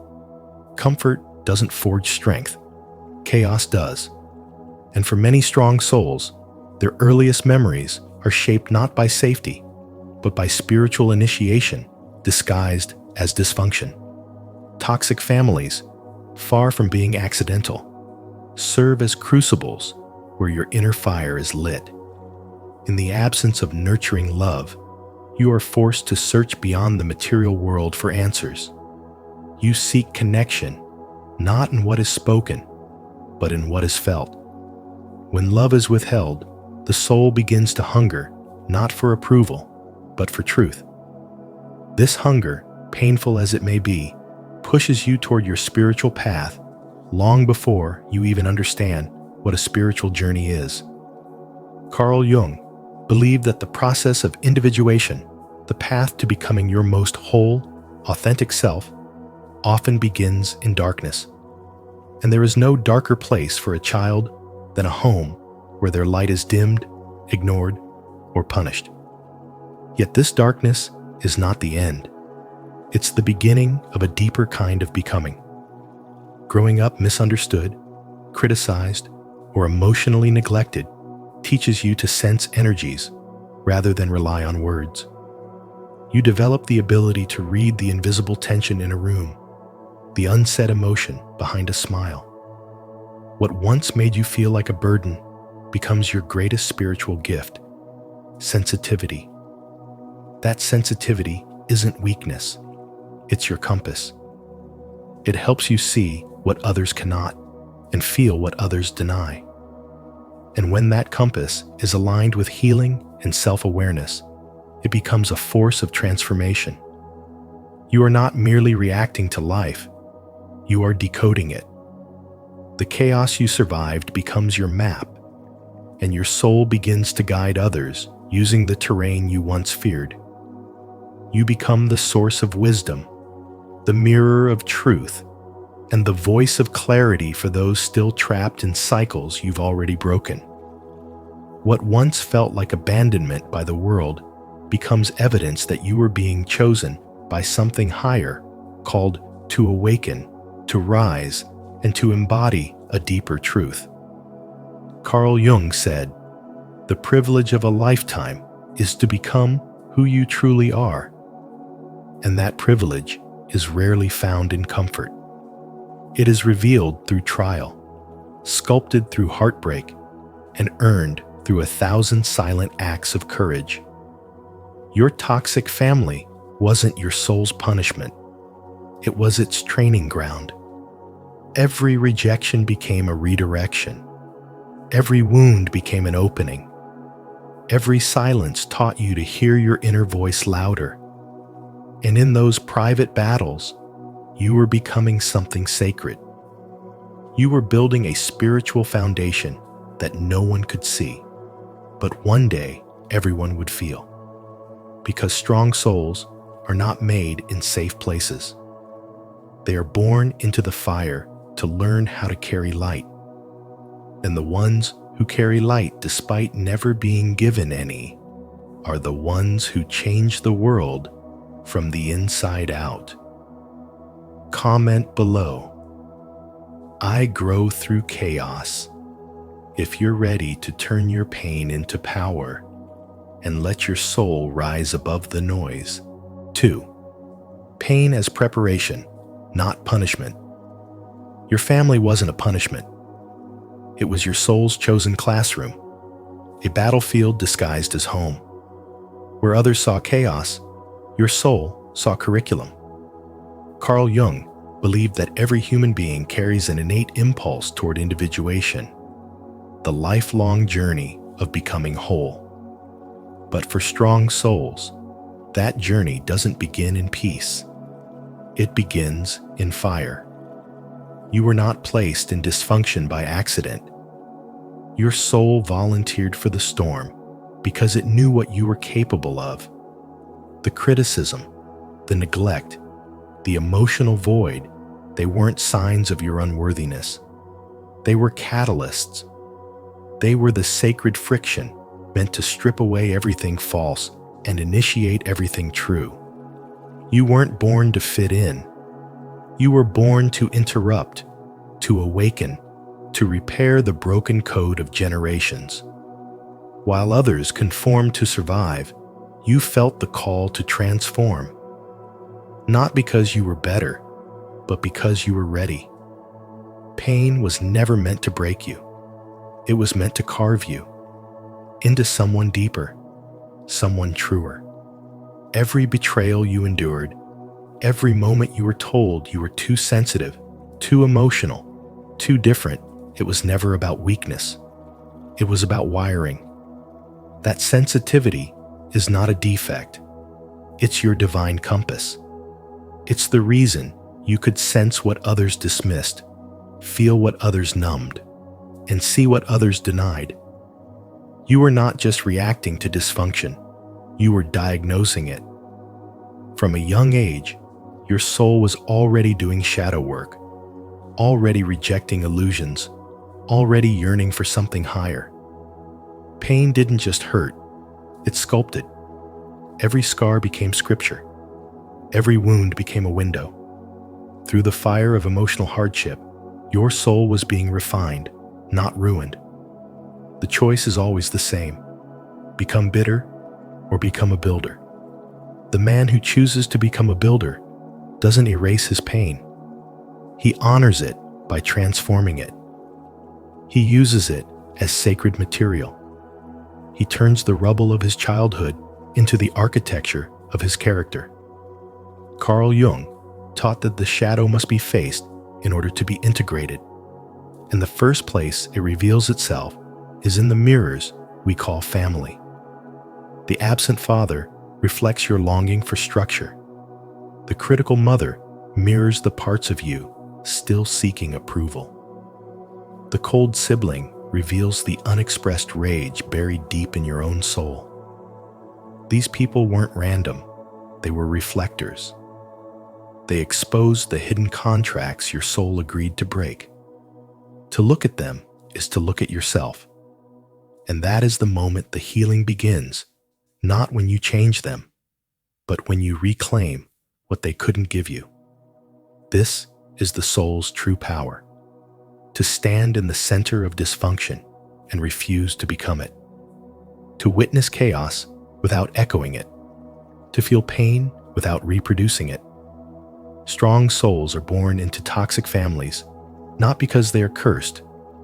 Comfort doesn't forge strength. Chaos does. And for many strong souls, their earliest memories are shaped not by safety, but by spiritual initiation disguised as dysfunction. Toxic families, far from being accidental, serve as crucibles where your inner fire is lit. In the absence of nurturing love, you are forced to search beyond the material world for answers. You seek connection, not in what is spoken, but in what is felt. When love is withheld, the soul begins to hunger, not for approval, but for truth. This hunger, painful as it may be, pushes you toward your spiritual path long before you even understand what a spiritual journey is. Carl Jung believed that the process of individuation, the path to becoming your most whole, authentic self, often begins in darkness, and there is no darker place for a child than a home where their light is dimmed, ignored, or punished. Yet this darkness is not the end. It's the beginning of a deeper kind of becoming. Growing up misunderstood, criticized, or emotionally neglected teaches you to sense energies rather than rely on words. You develop the ability to read the invisible tension in a room, the unsaid emotion behind a smile. What once made you feel like a burden becomes your greatest spiritual gift: sensitivity. That sensitivity isn't weakness, it's your compass. It helps you see what others cannot and feel what others deny. And when that compass is aligned with healing and self-awareness, it becomes a force of transformation. You are not merely reacting to life, you are decoding it. The chaos you survived becomes your map, and your soul begins to guide others using the terrain you once feared. You become the source of wisdom, the mirror of truth, and the voice of clarity for those still trapped in cycles you've already broken. What once felt like abandonment by the world becomes evidence that you were being chosen by something higher, called to awaken, to rise, and to embody a deeper truth. Carl Jung said, "The privilege of a lifetime is to become who you truly are." And that privilege is rarely found in comfort. It is revealed through trial, sculpted through heartbreak, and earned through 1,000 silent acts of courage. Your toxic family wasn't your soul's punishment. It was its training ground. Every rejection became a redirection. Every wound became an opening. Every silence taught you to hear your inner voice louder. And in those private battles, you were becoming something sacred. You were building a spiritual foundation that no one could see, but one day everyone would feel. Because strong souls are not made in safe places. They are born into the fire to learn how to carry light. And the ones who carry light despite never being given any are the ones who change the world from the inside out. Comment below. I grow through chaos. If you're ready to turn your pain into power and let your soul rise above the noise. 2. Pain as preparation, not punishment. Your family wasn't a punishment. It was your soul's chosen classroom, a battlefield disguised as home. Where others saw chaos, your soul saw curriculum. Carl Jung believed that every human being carries an innate impulse toward individuation, the lifelong journey of becoming whole. But for strong souls, that journey doesn't begin in peace. It begins in fire. You were not placed in dysfunction by accident. Your soul volunteered for the storm because it knew what you were capable of. The criticism, the neglect, the emotional void, they weren't signs of your unworthiness. They were catalysts. They were the sacred friction meant to strip away everything false and initiate everything true. You weren't born to fit in. You were born to interrupt, to awaken, to repair the broken code of generations. While others conformed to survive, you felt the call to transform. Not because you were better, but because you were ready. Pain was never meant to break you. It was meant to carve you into someone deeper, someone truer. Every betrayal you endured, every moment you were told you were too sensitive, too emotional, too different, it was never about weakness. It was about wiring. That sensitivity is not a defect. It's your divine compass. It's the reason you could sense what others dismissed, feel what others numbed, and see what others denied. You were not just reacting to dysfunction, you were diagnosing it. From a young age, Your soul was already doing shadow work, already rejecting illusions, already yearning for something higher. Pain didn't just hurt, it sculpted. Every scar became scripture. Every wound became a window. Through the fire of emotional hardship, your soul was being refined, not ruined. The choice is always the same: become bitter or become a builder. The man who chooses to become a builder doesn't erase his pain. He honors it by transforming it. He uses it as sacred material. He turns the rubble of his childhood into the architecture of his character. Carl Jung taught that the shadow must be faced in order to be integrated. And the first place it reveals itself is in the mirrors we call family. The absent father reflects your longing for structure. The critical mother mirrors the parts of you still seeking approval. The cold sibling reveals the unexpressed rage buried deep in your own soul. These people weren't random, they were reflectors. They exposed the hidden contracts your soul agreed to break. To look at them is to look at yourself. And that is the moment the healing begins, not when you change them, but when you reclaim what they couldn't give you. This is the soul's true power: to stand in the center of dysfunction and refuse to become it, to witness chaos without echoing it, to feel pain without reproducing it. Strong souls are born into toxic families, not because they are cursed,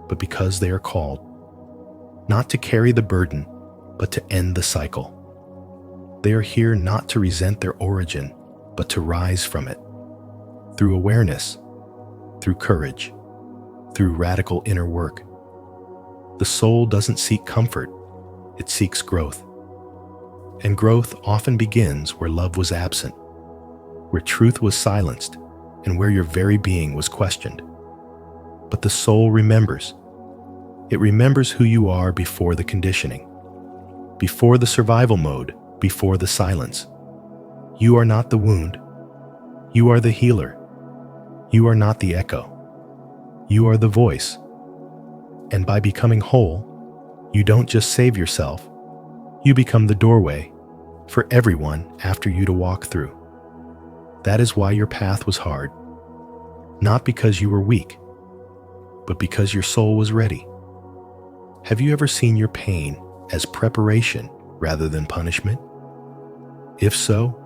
but because they are called. Not to carry the burden, but to end the cycle. They are here not to resent their origin, but to rise from it. Through awareness, through courage, through radical inner work. The soul doesn't seek comfort, it seeks growth. And growth often begins where love was absent, where truth was silenced, and where your very being was questioned. But the soul remembers. It remembers who you are before the conditioning, before the survival mode, before the silence. You are not the wound. You are the healer. You are not the echo. You are the voice. And by becoming whole, you don't just save yourself, you become the doorway for everyone after you to walk through. That is why your path was hard. Not because you were weak, but because your soul was ready. Have you ever seen your pain as preparation rather than punishment? If so,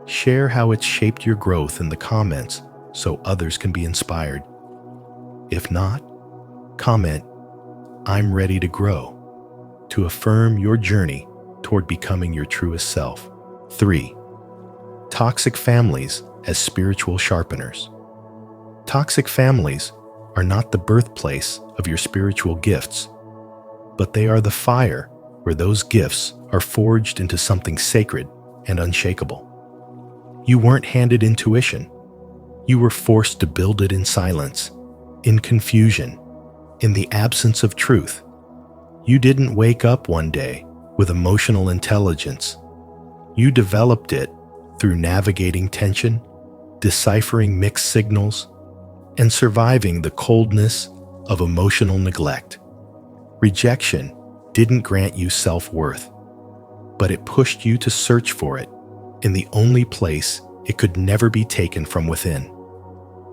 share how it's shaped your growth in the comments so others can be inspired. If not, comment, "I'm ready to grow," to affirm your journey toward becoming your truest self. 3. Toxic families as spiritual sharpeners. Toxic families are not the birthplace of your spiritual gifts, but they are the fire where those gifts are forged into something sacred and unshakable. You weren't handed intuition. You were forced to build it in silence, in confusion, in the absence of truth. You didn't wake up one day with emotional intelligence. You developed it through navigating tension, deciphering mixed signals, and surviving the coldness of emotional neglect. Rejection didn't grant you self-worth, but it pushed you to search for it in the only place it could never be taken from within.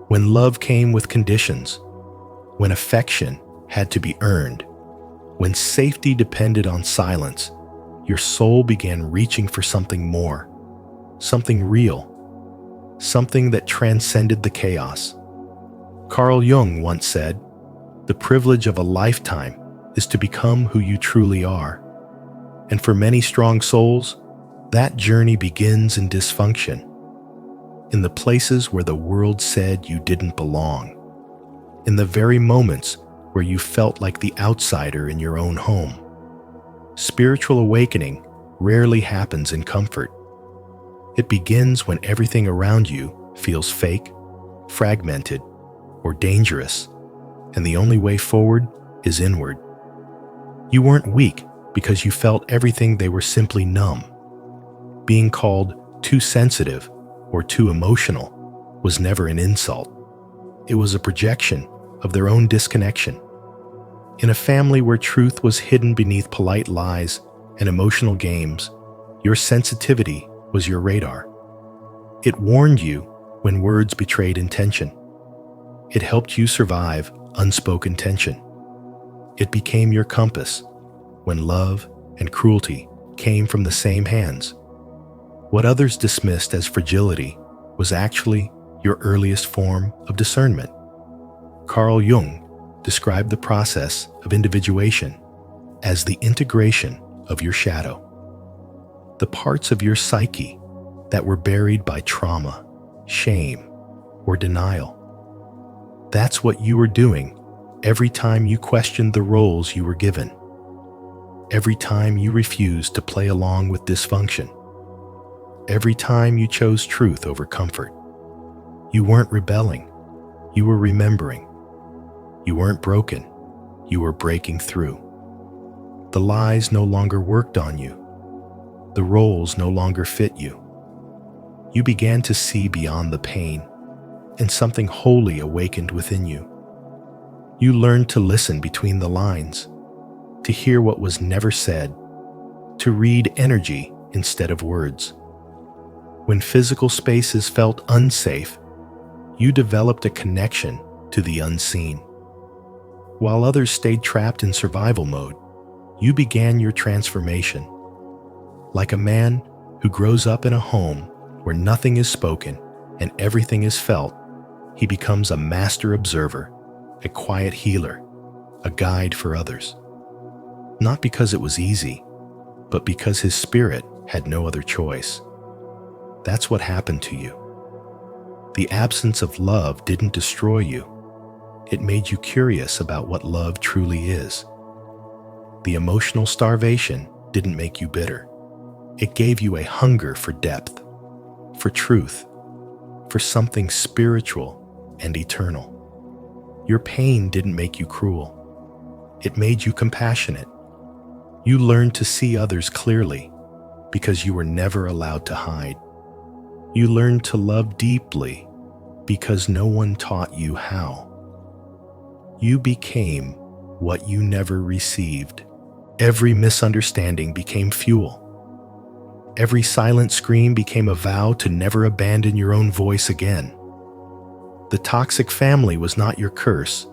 When love came with conditions, when affection had to be earned, when safety depended on silence, your soul began reaching for something more, something real, something that transcended the chaos. Carl Jung once said, "The privilege of a lifetime is to become who you truly are." And for many strong souls, that journey begins in dysfunction, in the places where the world said you didn't belong, in the very moments where you felt like the outsider in your own home. Spiritual awakening rarely happens in comfort. It begins when everything around you feels fake, fragmented, or dangerous, and the only way forward is inward. You weren't weak because you felt everything, they were simply numb. Being called too sensitive or too emotional was never an insult. It was a projection of their own disconnection. In a family where truth was hidden beneath polite lies and emotional games, your sensitivity was your radar. It warned you when words betrayed intention. It helped you survive unspoken tension. It became your compass when love and cruelty came from the same hands. What others dismissed as fragility was actually your earliest form of discernment. Carl Jung described the process of individuation as the integration of your shadow. The parts of your psyche that were buried by trauma, shame, or denial. That's what you were doing every time you questioned the roles you were given. Every time you refused to play along with dysfunction. Every time you chose truth over comfort. You weren't rebelling, you were remembering. You weren't broken, you were breaking through. The lies no longer worked on you. The roles no longer fit you. You began to see beyond the pain, and something holy awakened within you. You learned to listen between the lines, to hear what was never said, to read energy instead of words. When physical spaces felt unsafe, you developed a connection to the unseen. While others stayed trapped in survival mode, you began your transformation. Like a man who grows up in a home where nothing is spoken and everything is felt, he becomes a master observer, a quiet healer, a guide for others. Not because it was easy, but because his spirit had no other choice. That's what happened to you. The absence of love didn't destroy you. It made you curious about what love truly is. The emotional starvation didn't make you bitter. It gave you a hunger for depth, for truth, for something spiritual and eternal. Your pain didn't make you cruel. It made you compassionate. You learned to see others clearly because you were never allowed to hide. You learned to love deeply because no one taught you how. You became what you never received. Every misunderstanding became fuel. Every silent scream became a vow to never abandon your own voice again. The toxic family was not your curse.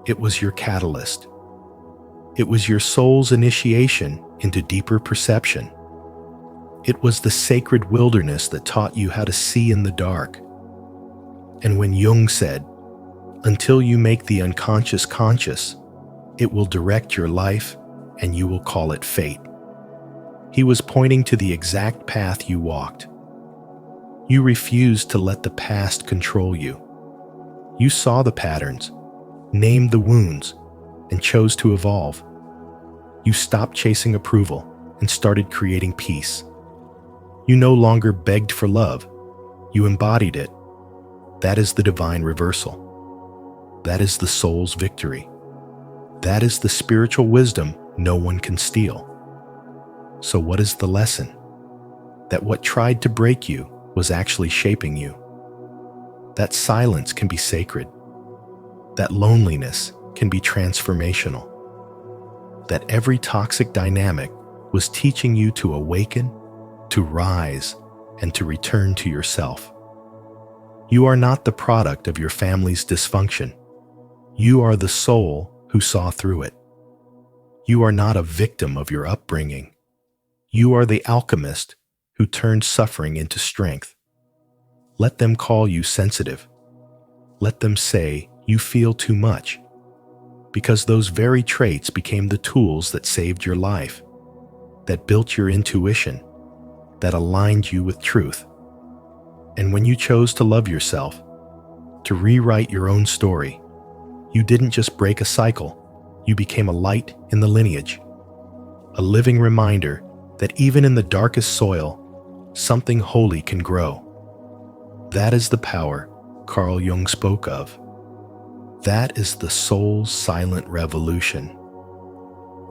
It was your catalyst. It was your soul's initiation into deeper perception. It was the sacred wilderness that taught you how to see in the dark. And when Jung said, "Until you make the unconscious conscious, it will direct your life and you will call it fate," he was pointing to the exact path you walked. You refused to let the past control you. You saw the patterns, named the wounds, and chose to evolve. You stopped chasing approval and started creating peace. You no longer begged for love. You embodied it. That is the divine reversal. That is the soul's victory. That is the spiritual wisdom no one can steal. So what is the lesson? That what tried to break you was actually shaping you. That silence can be sacred. That loneliness can be transformational. That every toxic dynamic was teaching you to awaken, to rise, and to return to yourself. You are not the product of your family's dysfunction. You are the soul who saw through it. You are not a victim of your upbringing. You are the alchemist who turned suffering into strength. Let them call you sensitive. Let them say you feel too much, because those very traits became the tools that saved your life, that built your intuition, that aligned you with truth. And when you chose to love yourself, to rewrite your own story, you didn't just break a cycle, you became a light in the lineage, a living reminder that even in the darkest soil, something holy can grow. That is the power Carl Jung spoke of. That is the soul's silent revolution.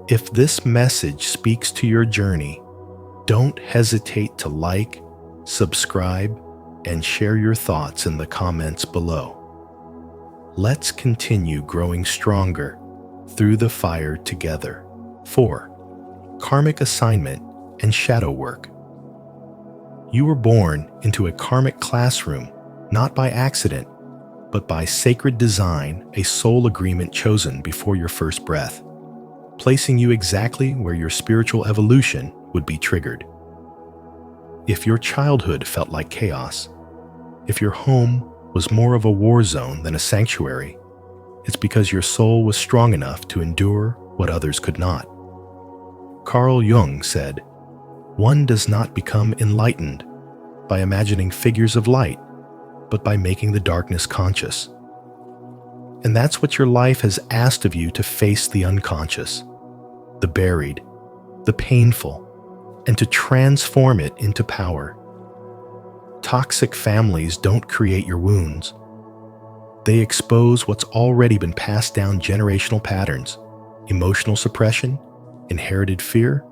If this message speaks to your journey, don't hesitate to like, subscribe, and share your thoughts in the comments below. Let's continue growing stronger through the fire together. 4. Karmic assignment and shadow work. You were born into a karmic classroom, not by accident, but by sacred design, a soul agreement chosen before your first breath, placing you exactly where your spiritual evolution would be triggered. If your childhood felt like chaos, if your home was more of a war zone than a sanctuary, it's because your soul was strong enough to endure what others could not. Carl Jung said, "One does not become enlightened by imagining figures of light, but by making the darkness conscious." And that's what your life has asked of you, to face the unconscious, the buried, the painful, and to transform it into power. Toxic families don't create your wounds. They expose what's already been passed down: generational patterns, emotional suppression, inherited fear,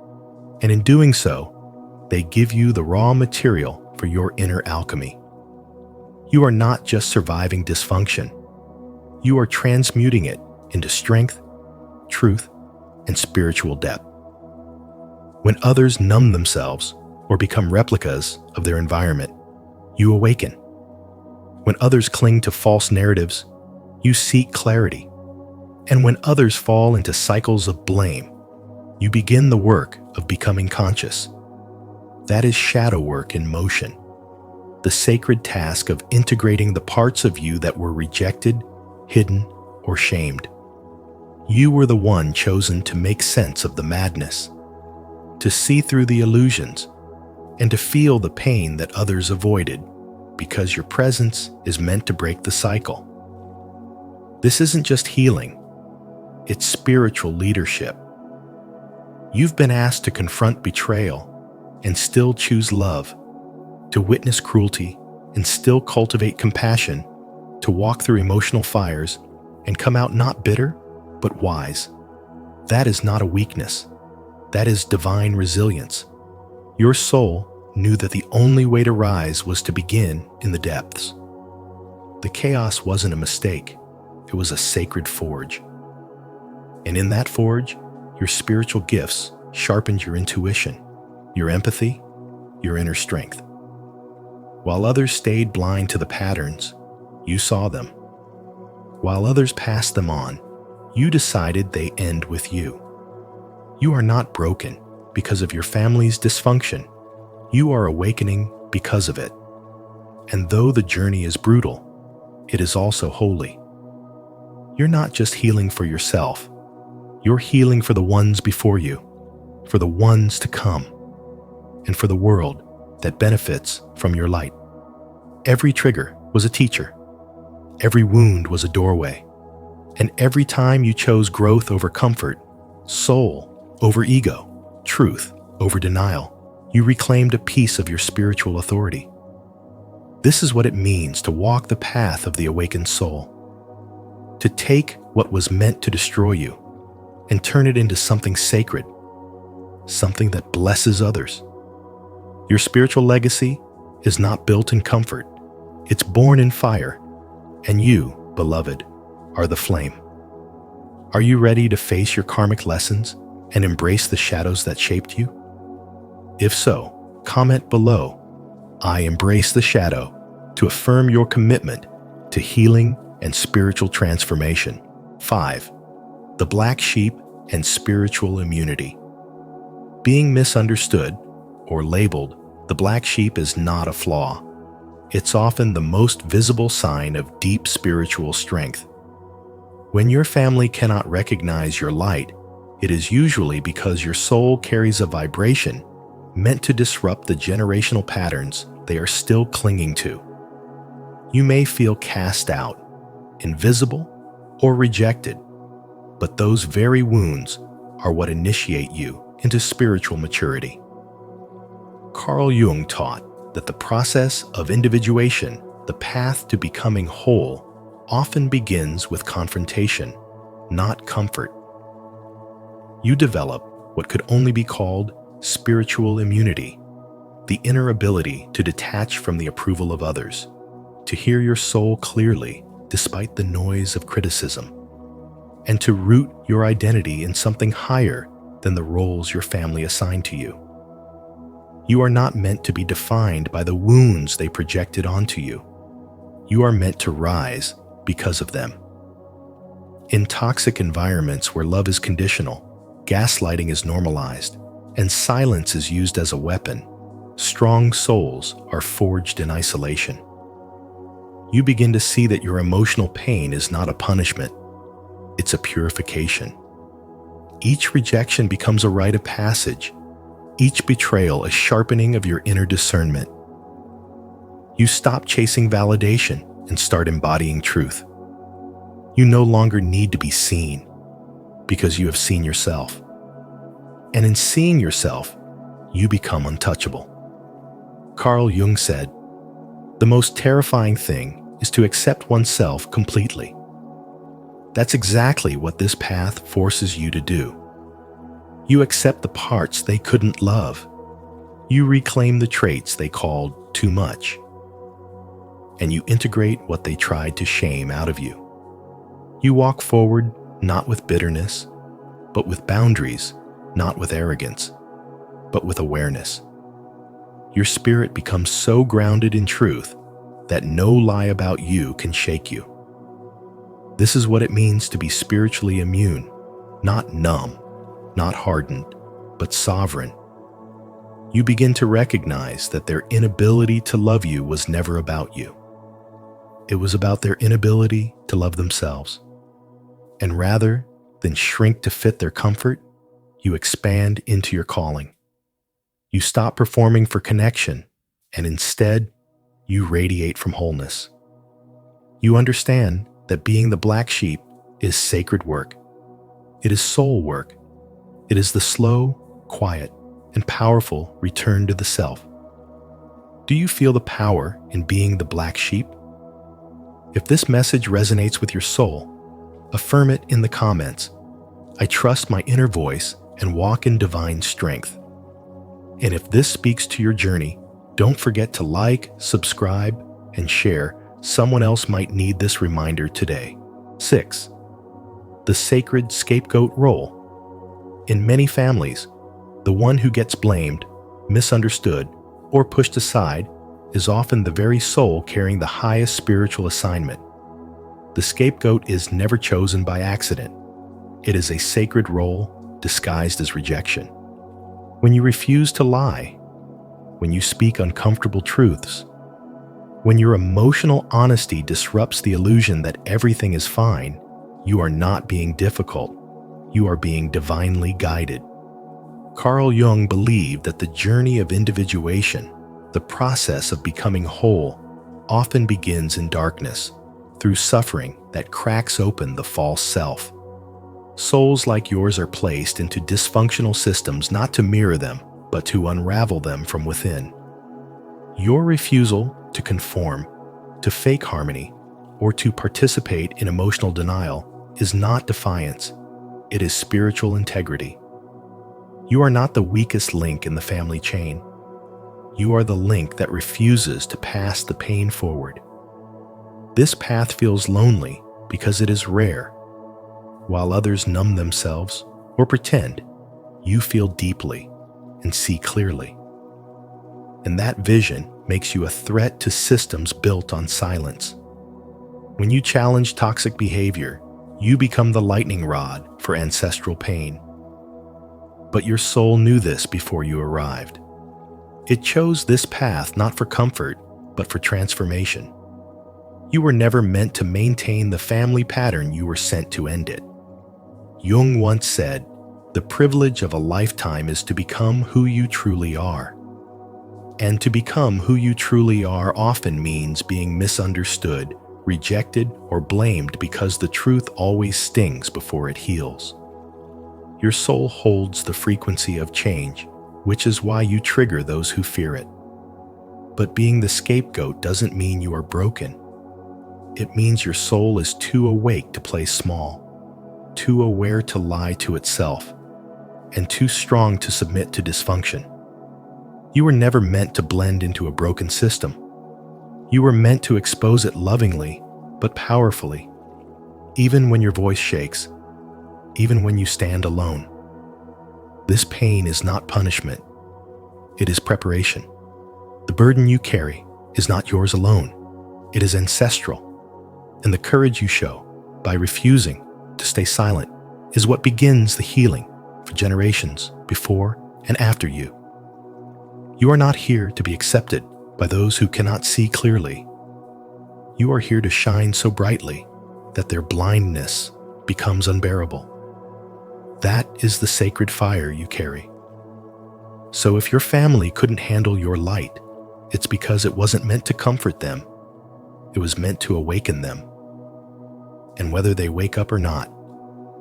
and in doing so, they give you the raw material for your inner alchemy. You are not just surviving dysfunction. You are transmuting it into strength, truth, and spiritual depth. When others numb themselves or become replicas of their environment, you awaken. When others cling to false narratives, you seek clarity. And when others fall into cycles of blame, you begin the work of becoming conscious. That is shadow work in motion, the sacred task of integrating the parts of you that were rejected, hidden, or shamed. You were the one chosen to make sense of the madness, to see through the illusions, and to feel the pain that others avoided, because your presence is meant to break the cycle. This isn't just healing, it's spiritual leadership. You've been asked to confront betrayal and still choose love, to witness cruelty and still cultivate compassion, to walk through emotional fires and come out not bitter, but wise. That is not a weakness. That is divine resilience. Your soul knew that the only way to rise was to begin in the depths. The chaos wasn't a mistake. It was a sacred forge. And in that forge, your spiritual gifts sharpened your intuition, your empathy, your inner strength. While others stayed blind to the patterns, you saw them. While others passed them on, you decided they end with you. You are not broken because of your family's dysfunction. You are awakening because of it. And though the journey is brutal, it is also holy. You're not just healing for yourself. You're healing for the ones before you, for the ones to come, and for the world that benefits from your light. Every trigger was a teacher. Every wound was a doorway. And every time you chose growth over comfort, soul over ego, truth over denial, you reclaimed a piece of your spiritual authority. This is what it means to walk the path of the awakened soul. To take what was meant to destroy you and turn it into something sacred, something that blesses others. Your spiritual legacy is not built in comfort. It's born in fire. And you, beloved, are the flame. Are you ready to face your karmic lessons and embrace the shadows that shaped you? If so, comment below, "I embrace the shadow," to affirm your commitment to healing and spiritual transformation. 5. The black sheep and spiritual immunity. Being misunderstood or labeled the black sheep is not a flaw. It's often the most visible sign of deep spiritual strength. When your family cannot recognize your light, it is usually because your soul carries a vibration meant to disrupt the generational patterns they are still clinging to. You may feel cast out, invisible, or rejected, but those very wounds are what initiate you into spiritual maturity. Carl Jung taught that the process of individuation, the path to becoming whole, often begins with confrontation, not comfort. You develop what could only be called spiritual immunity, the inner ability to detach from the approval of others, to hear your soul clearly despite the noise of criticism, and to root your identity in something higher than the roles your family assigned to you. You are not meant to be defined by the wounds they projected onto you. You are meant to rise because of them. In toxic environments where love is conditional, gaslighting is normalized, and silence is used as a weapon, strong souls are forged in isolation. You begin to see that your emotional pain is not a punishment, it's a purification. Each rejection becomes a rite of passage, each betrayal a sharpening of your inner discernment. You stop chasing validation and start embodying truth. You no longer need to be seen because you have seen yourself. And in seeing yourself, you become untouchable. Carl Jung said, "The most terrifying thing is to accept oneself completely." That's exactly what this path forces you to do. You accept the parts they couldn't love. You reclaim the traits they called too much. And you integrate what they tried to shame out of you. You walk forward not with bitterness, but with boundaries, not with arrogance, but with awareness. Your spirit becomes so grounded in truth that no lie about you can shake you. This is what it means to be spiritually immune, not numb, not hardened, but sovereign. You begin to recognize that their inability to love you was never about you. It was about their inability to love themselves. And rather than shrink to fit their comfort, you expand into your calling. You stop performing for connection, and instead, you radiate from wholeness. You understand that being the black sheep is sacred work. It is soul work. It is the slow, quiet, and powerful return to the self. Do you feel the power in being the black sheep? If this message resonates with your soul, affirm it in the comments. I trust my inner voice and walk in divine strength. And if this speaks to your journey, don't forget to like, subscribe, and share. Someone else might need this reminder today. 6. The sacred scapegoat role. In many families, the one who gets blamed, misunderstood, or pushed aside is often the very soul carrying the highest spiritual assignment. The scapegoat is never chosen by accident. It is a sacred role disguised as rejection. When you refuse to lie, when you speak uncomfortable truths, when your emotional honesty disrupts the illusion that everything is fine, you are not being difficult. You are being divinely guided. Carl Jung believed that the journey of individuation, the process of becoming whole, often begins in darkness, through suffering that cracks open the false self. Souls like yours are placed into dysfunctional systems not to mirror them, but to unravel them from within. Your refusal to conform, to fake harmony, or to participate in emotional denial is not defiance. It is spiritual integrity. You are not the weakest link in the family chain. You are the link that refuses to pass the pain forward. This path feels lonely because it is rare. While others numb themselves or pretend, you feel deeply and see clearly. And that vision makes you a threat to systems built on silence. When you challenge toxic behavior, you become the lightning rod for ancestral pain. But your soul knew this before you arrived. It chose this path not for comfort, but for transformation. You were never meant to maintain the family pattern, you were sent to end it. Jung once said, "The privilege of a lifetime is to become who you truly are." And to become who you truly are often means being misunderstood, rejected, or blamed because the truth always stings before it heals. Your soul holds the frequency of change, which is why you trigger those who fear it. But being the scapegoat doesn't mean you are broken. It means your soul is too awake to play small, too aware to lie to itself, and too strong to submit to dysfunction. You were never meant to blend into a broken system. You were meant to expose it lovingly, but powerfully, even when your voice shakes, even when you stand alone. This pain is not punishment. It is preparation. The burden you carry is not yours alone. It is ancestral. And the courage you show by refusing to stay silent is what begins the healing for generations before and after you. You are not here to be accepted by those who cannot see clearly. You are here to shine so brightly that their blindness becomes unbearable. That is the sacred fire you carry. So if your family couldn't handle your light, it's because it wasn't meant to comfort them. It was meant to awaken them. And whether they wake up or not,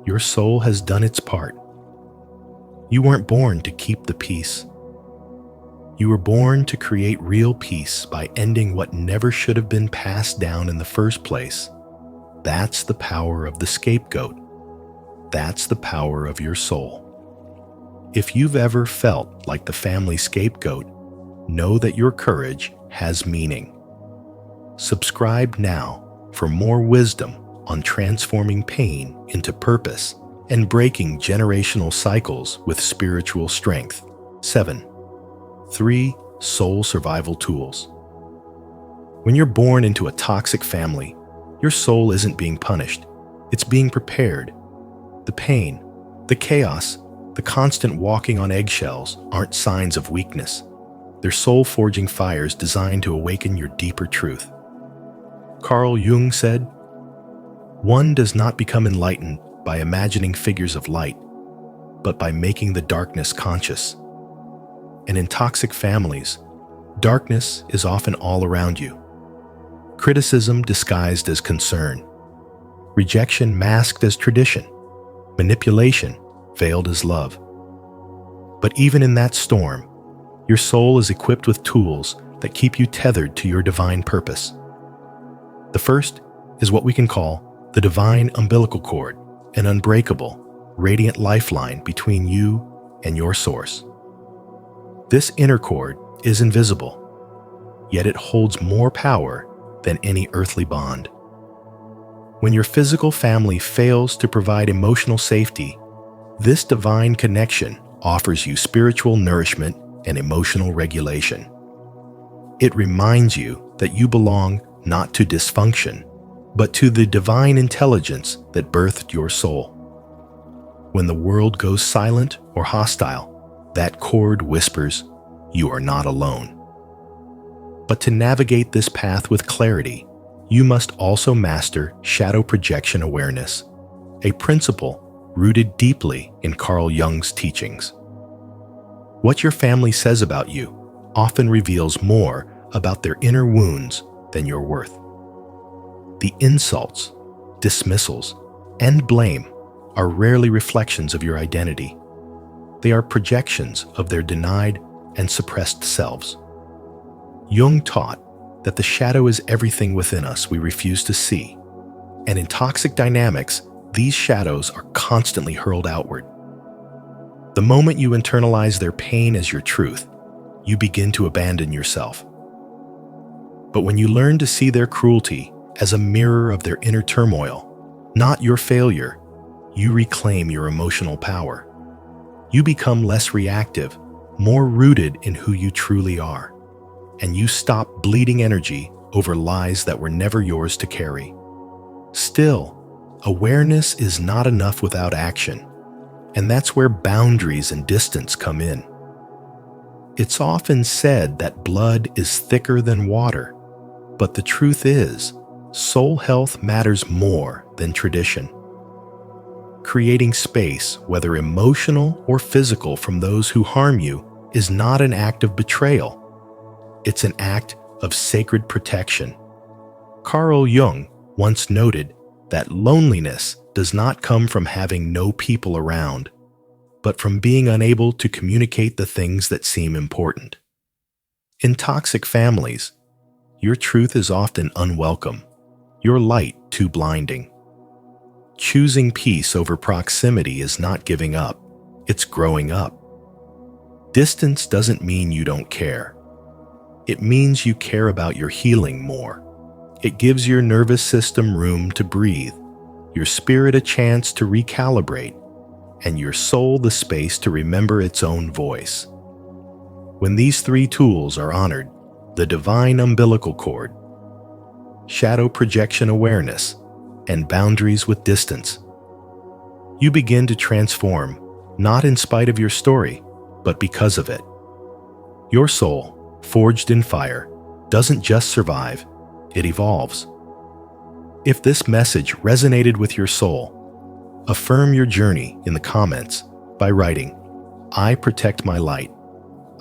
your soul has done its part. You weren't born to keep the peace. You were born to create real peace by ending what never should have been passed down in the first place. That's the power of the scapegoat. That's the power of your soul. If you've ever felt like the family scapegoat, know that your courage has meaning. Subscribe now for more wisdom on transforming pain into purpose and breaking generational cycles with spiritual strength. 7. 3 soul survival tools. When you're born into a toxic family, your soul isn't being punished. It's being prepared. The pain, the chaos, the constant walking on eggshells aren't signs of weakness. They're soul-forging fires designed to awaken your deeper truth. Carl Jung said, "One does not become enlightened by imagining figures of light, but by making the darkness conscious." And in toxic families, darkness is often all around you. Criticism disguised as concern, rejection masked as tradition, manipulation veiled as love. But even in that storm, your soul is equipped with tools that keep you tethered to your divine purpose. The first is what we can call the divine umbilical cord, an unbreakable, radiant lifeline between you and your source. This inner cord is invisible, yet it holds more power than any earthly bond. When your physical family fails to provide emotional safety, this divine connection offers you spiritual nourishment and emotional regulation. It reminds you that you belong not to dysfunction, but to the divine intelligence that birthed your soul. When the world goes silent or hostile, that cord whispers, "You are not alone." But to navigate this path with clarity, you must also master shadow projection awareness, a principle rooted deeply in Carl Jung's teachings. What your family says about you often reveals more about their inner wounds than your worth. The insults, dismissals, and blame are rarely reflections of your identity. They are projections of their denied and suppressed selves. Jung taught that the shadow is everything within us we refuse to see, and in toxic dynamics, these shadows are constantly hurled outward. The moment you internalize their pain as your truth, you begin to abandon yourself. But when you learn to see their cruelty as a mirror of their inner turmoil, not your failure, you reclaim your emotional power. You become less reactive, more rooted in who you truly are, and you stop bleeding energy over lies that were never yours to carry. Still, awareness is not enough without action, and that's where boundaries and distance come in. It's often said that blood is thicker than water, but the truth is, soul health matters more than tradition. Creating space, whether emotional or physical, from those who harm you is not an act of betrayal. It's an act of sacred protection. Carl Jung once noted that loneliness does not come from having no people around, but from being unable to communicate the things that seem important. In toxic families, your truth is often unwelcome, your light too blinding. Choosing peace over proximity is not giving up, it's growing up. Distance doesn't mean you don't care. It means you care about your healing more. It gives your nervous system room to breathe, your spirit a chance to recalibrate, and your soul the space to remember its own voice. When these three tools are honored, the divine umbilical cord, shadow projection awareness, and boundaries with distance, you begin to transform, not in spite of your story, but because of it. Your soul, forged in fire, doesn't just survive, it evolves. If this message resonated with your soul, affirm your journey in the comments by writing, "I protect my light,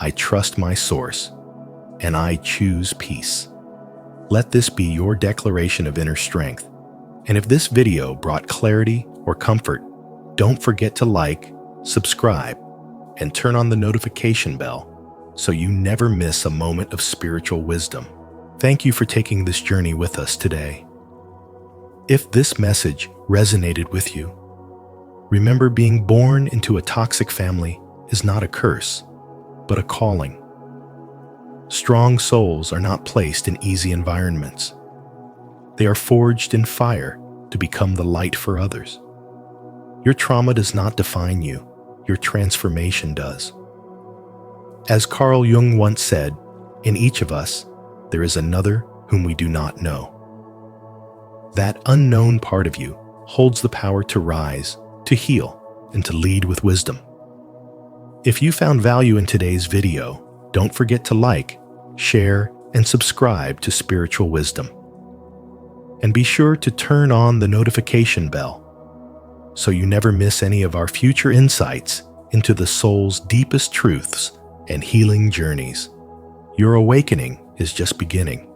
I trust my source, and I choose peace." Let this be your declaration of inner strength. And if this video brought clarity or comfort, don't forget to like, subscribe, and turn on the notification bell so you never miss a moment of spiritual wisdom. Thank you for taking this journey with us today. If this message resonated with you, remember being born into a toxic family is not a curse, but a calling. Strong souls are not placed in easy environments. They are forged in fire to become the light for others. Your trauma does not define you, your transformation does. As Carl Jung once said, in each of us, there is another whom we do not know. That unknown part of you holds the power to rise, to heal, and to lead with wisdom. If you found value in today's video, don't forget to like, share, and subscribe to Spiritual Wisdom. And be sure to turn on the notification bell so you never miss any of our future insights into the soul's deepest truths and healing journeys. Your awakening is just beginning.